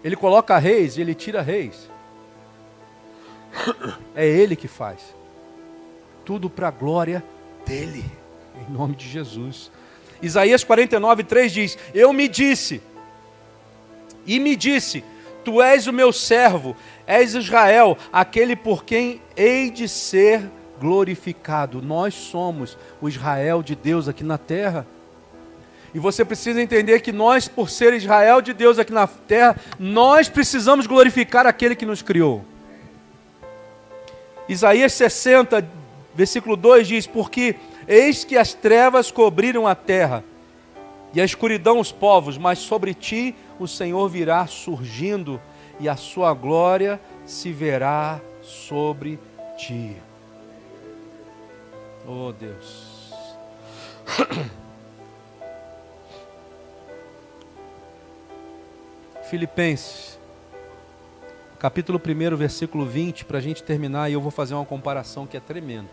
Ele coloca reis e ele tira reis. É ele que faz. Tudo para a glória dele. Em nome de Jesus. Isaías 49, 3 diz, eu me disse, tu és o meu servo, és Israel, aquele por quem hei de ser glorificado. Nós somos o Israel de Deus aqui na terra. E você precisa entender que nós, por ser Israel de Deus aqui na terra, nós precisamos glorificar aquele que nos criou. Isaías 60, versículo 2 diz, porque eis que as trevas cobriram a terra, e a escuridão os povos, mas sobre ti o Senhor virá surgindo, e a sua glória se verá sobre ti. Oh Deus. Filipenses, capítulo 1, versículo 20, para a gente terminar, e eu vou fazer uma comparação que é tremenda.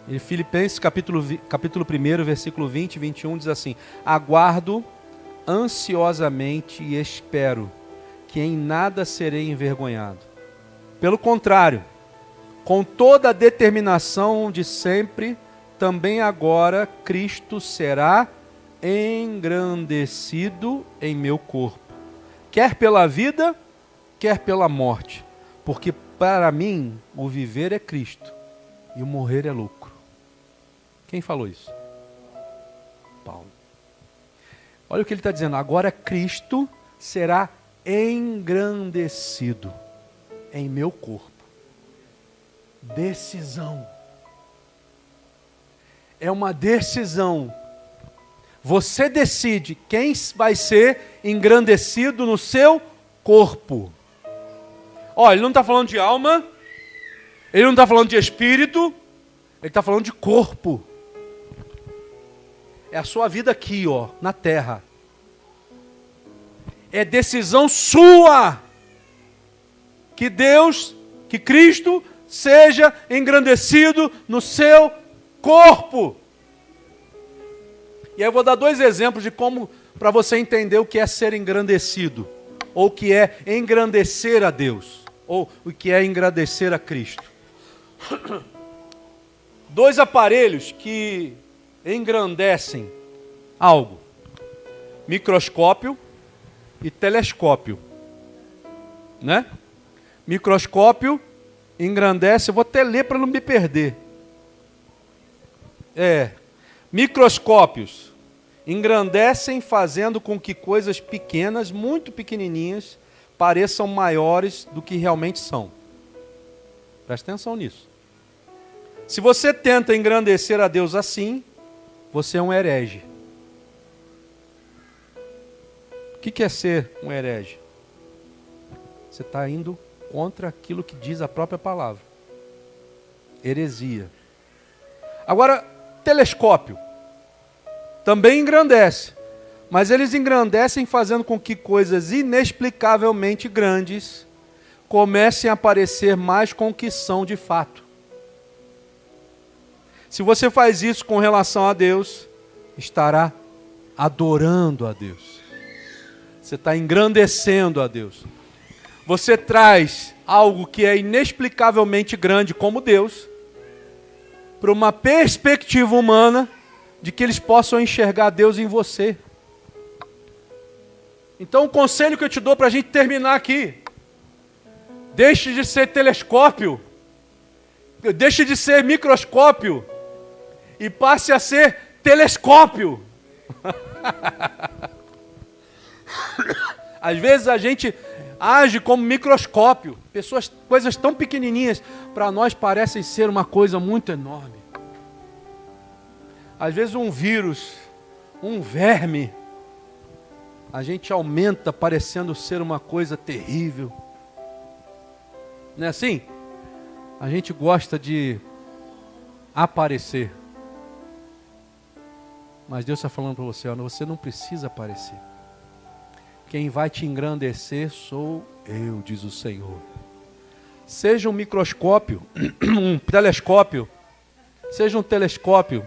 E Filipenses, capítulo 1, versículo 20 e 21, diz assim, aguardo ansiosamente e espero que em nada serei envergonhado. Pelo contrário, com toda a determinação de sempre, também agora Cristo será engrandecido em meu corpo, quer pela vida, quer pela morte, porque para mim o viver é Cristo e o morrer é lucro. Quem falou isso? Paulo. Olha o que ele está dizendo, agora Cristo será engrandecido em meu corpo. Decisão. É uma decisão. Você decide quem vai ser engrandecido no seu corpo. Olha, ele não está falando de alma, ele não está falando de espírito, ele está falando de corpo. É a sua vida aqui, ó, na terra. É decisão sua que Deus, que Cristo seja engrandecido no seu corpo. E aí eu vou dar 2 exemplos de como, para você entender o que é ser engrandecido, ou o que é engrandecer a Deus, ou o que é engrandecer a Cristo. 2 aparelhos que engrandecem algo: microscópio e telescópio, né? Microscópio engrandece, eu vou até ler para não me perder. Microscópios engrandecem fazendo com que coisas pequenas, muito pequenininhas, pareçam maiores do que realmente são. Presta atenção nisso. Se você tenta engrandecer a Deus assim, você é um herege. O que é ser um herege? Você está indo contra aquilo que diz a própria palavra. Heresia. Agora, telescópio também engrandece, mas eles engrandecem fazendo com que coisas inexplicavelmente grandes comecem a parecer mais com o que são de fato. Se você faz isso com relação a Deus, estará adorando a Deus. Você está engrandecendo a Deus. Você traz algo que é inexplicavelmente grande como Deus, para uma perspectiva humana de que eles possam enxergar Deus em você. Então o conselho que eu te dou para a gente terminar aqui: deixe de ser telescópio, deixe de ser microscópio e passe a ser telescópio. Às vezes a gente age como microscópio. Coisas tão pequenininhas, para nós parecem ser uma coisa muito enorme. Às vezes um vírus, um verme, a gente aumenta parecendo ser uma coisa terrível. Não é assim? A gente gosta de aparecer. Mas Deus está falando para você: você não precisa aparecer. Quem vai te engrandecer sou eu, diz o Senhor. Seja um microscópio, um telescópio, seja um telescópio,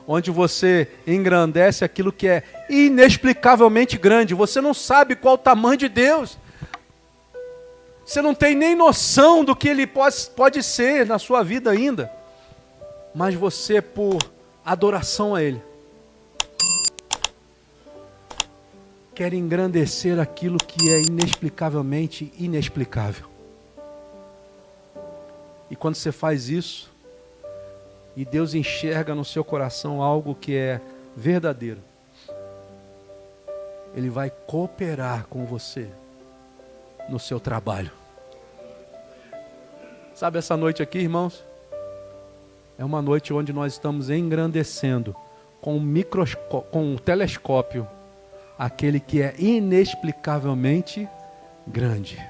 onde você engrandece aquilo que é inexplicavelmente grande. Você não sabe qual o tamanho de Deus. Você não tem nem noção do que Ele pode ser na sua vida ainda. Mas você, por adoração a Ele, quer engrandecer aquilo que é inexplicavelmente inexplicável. E quando você faz isso, e Deus enxerga no seu coração algo que é verdadeiro, Ele vai cooperar com você no seu trabalho. Sabe, essa noite aqui, irmãos, é uma noite onde nós estamos engrandecendo com um telescópio aquele que é inexplicavelmente grande.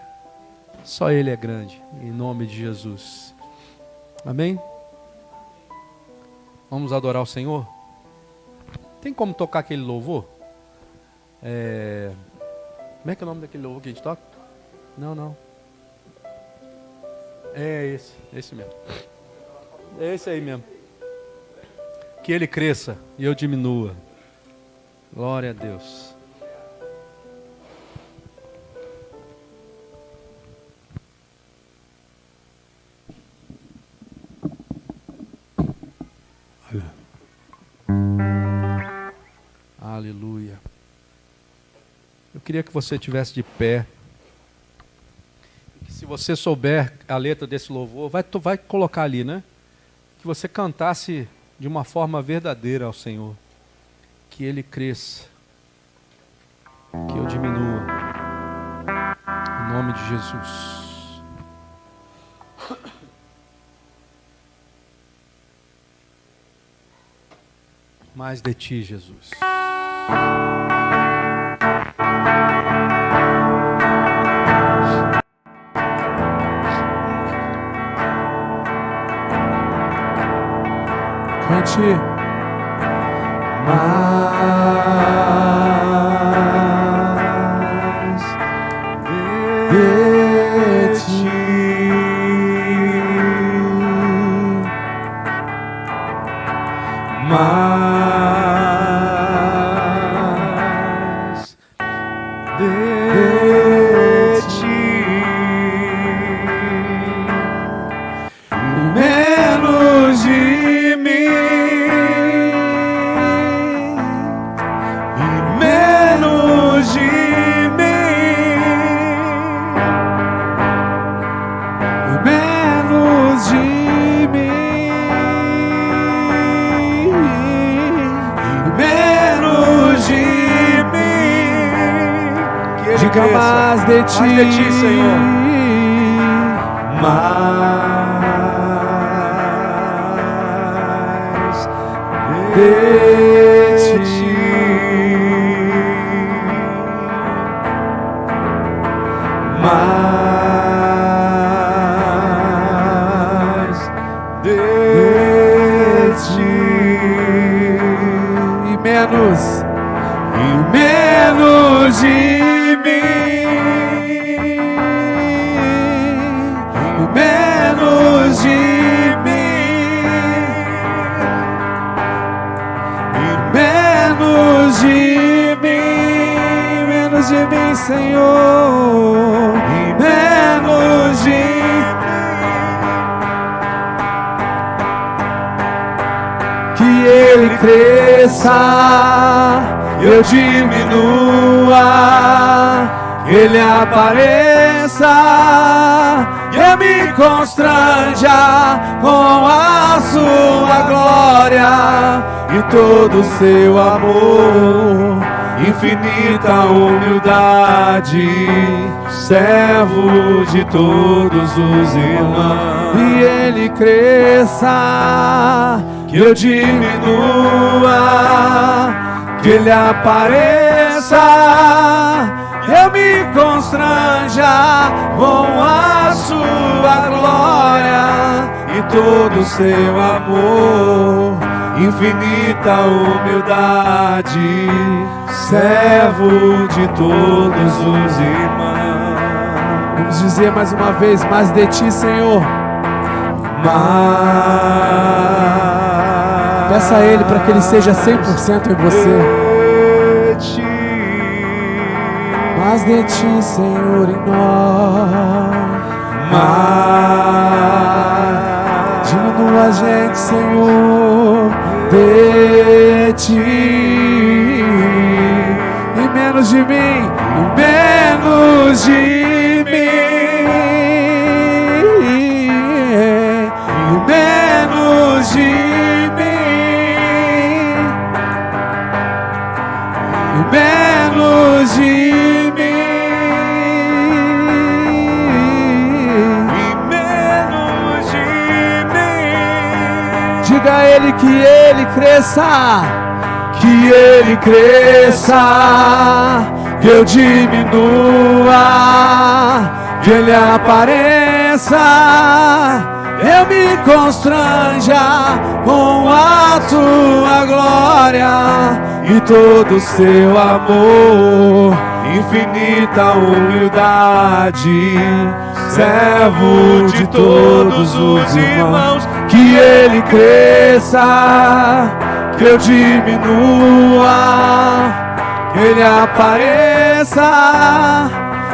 Só Ele é grande, em nome de Jesus. Amém? Vamos adorar o Senhor? Tem como tocar aquele louvor? Como é que é o nome daquele louvor que a gente toca? Não. É esse mesmo. É esse aí mesmo. Que Ele cresça e eu diminua. Glória a Deus. Aleluia. Eu queria que você estivesse de pé. Se você souber a letra desse louvor, vai colocar ali, né? Que você cantasse de uma forma verdadeira ao Senhor. Que Ele cresça, que eu diminua, em nome de Jesus. Mais de Ti, Jesus. Cante. Mais de Ti. mais de ti e menos de mim, e menos de mim, e menos de diga mais de ti, Senhor. Mais de ti. Mais de ti. E menos de de mim, Senhor, e menos de mim. Que Ele cresça, eu diminua, que Ele apareça, eu me constranja com a sua glória e todo o seu amor. Infinita humildade, servo de todos os irmãos. E Ele cresça, que eu diminua, que Ele apareça, eu me constranja com a sua glória e todo o seu amor. Infinita humildade, servo de todos os irmãos. Vamos dizer mais uma vez, mais de ti, Senhor. Peça a Ele para que Ele seja 100% em você. Mais de ti, Senhor, em nós. Diminua a gente, Senhor, de ti. E menos de mim, e menos de mim, e menos de mim, e menos de mim, e menos de mim. Diga a Ele que Ele cresça, que Ele cresça, que eu diminua, que Ele apareça, eu me constranja com a tua glória e todo o seu amor. Infinita humildade, servo de todos os irmãos. Que Ele cresça, que eu diminua, que Ele apareça,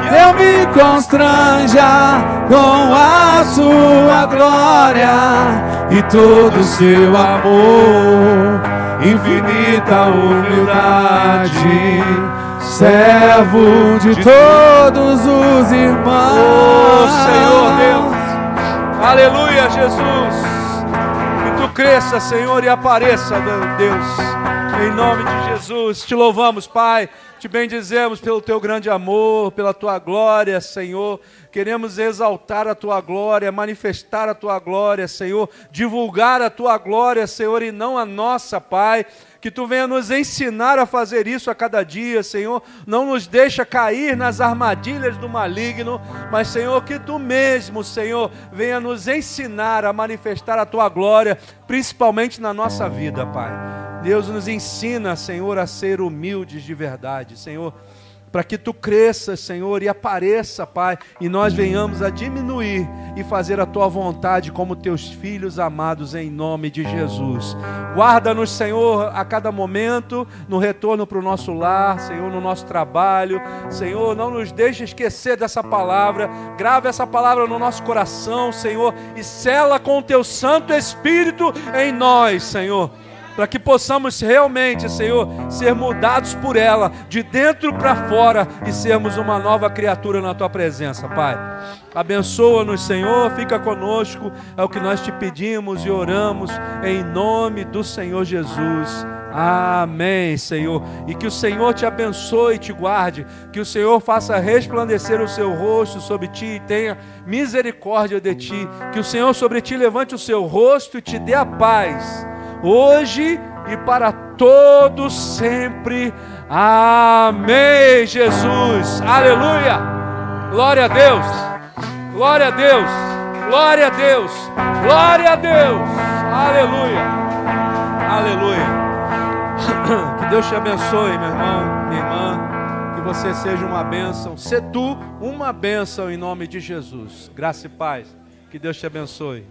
eu me constranja com a sua glória e todo o seu amor. Infinita humildade, servo de todos os irmãos. Oh, Senhor Deus, aleluia, Jesus. Que Tu cresça, Senhor, e apareça, Deus, em nome de Jesus. Te louvamos, Pai, te bendizemos pelo Teu grande amor, pela Tua glória, Senhor. Queremos exaltar a Tua glória, manifestar a Tua glória, Senhor, divulgar a Tua glória, Senhor, e não a nossa, Pai. Que Tu venha nos ensinar a fazer isso a cada dia, Senhor. Não nos deixa cair nas armadilhas do maligno, mas, Senhor, que Tu mesmo, Senhor, venha nos ensinar a manifestar a Tua glória, principalmente na nossa vida, Pai. Deus nos ensina, Senhor, a ser humildes de verdade, Senhor. para que tu cresças, Senhor, e apareça, Pai, e nós venhamos a diminuir e fazer a tua vontade como teus filhos amados, em nome de Jesus. Guarda-nos, Senhor, a cada momento, no retorno para o nosso lar, Senhor, no nosso trabalho. Senhor, não nos deixe esquecer dessa palavra, grava essa palavra no nosso coração, Senhor, e sela com o teu Santo Espírito em nós, Senhor, para que possamos realmente, Senhor, ser mudados por ela, de dentro para fora, e sermos uma nova criatura na Tua presença, Pai. Abençoa-nos, Senhor, fica conosco, é o que nós te pedimos e oramos, em nome do Senhor Jesus. Amém, Senhor. E que o Senhor te abençoe e te guarde, que o Senhor faça resplandecer o seu rosto sobre ti e tenha misericórdia de ti, que o Senhor sobre ti levante o seu rosto e te dê a paz, hoje e para todos sempre. Amém, Jesus. Aleluia. Glória a Deus. Glória a Deus. Glória a Deus. Glória a Deus. Aleluia. Aleluia. Que Deus te abençoe, meu irmão, minha irmã. Que você seja uma bênção. Sê tu uma bênção em nome de Jesus. Graça e paz. Que Deus te abençoe.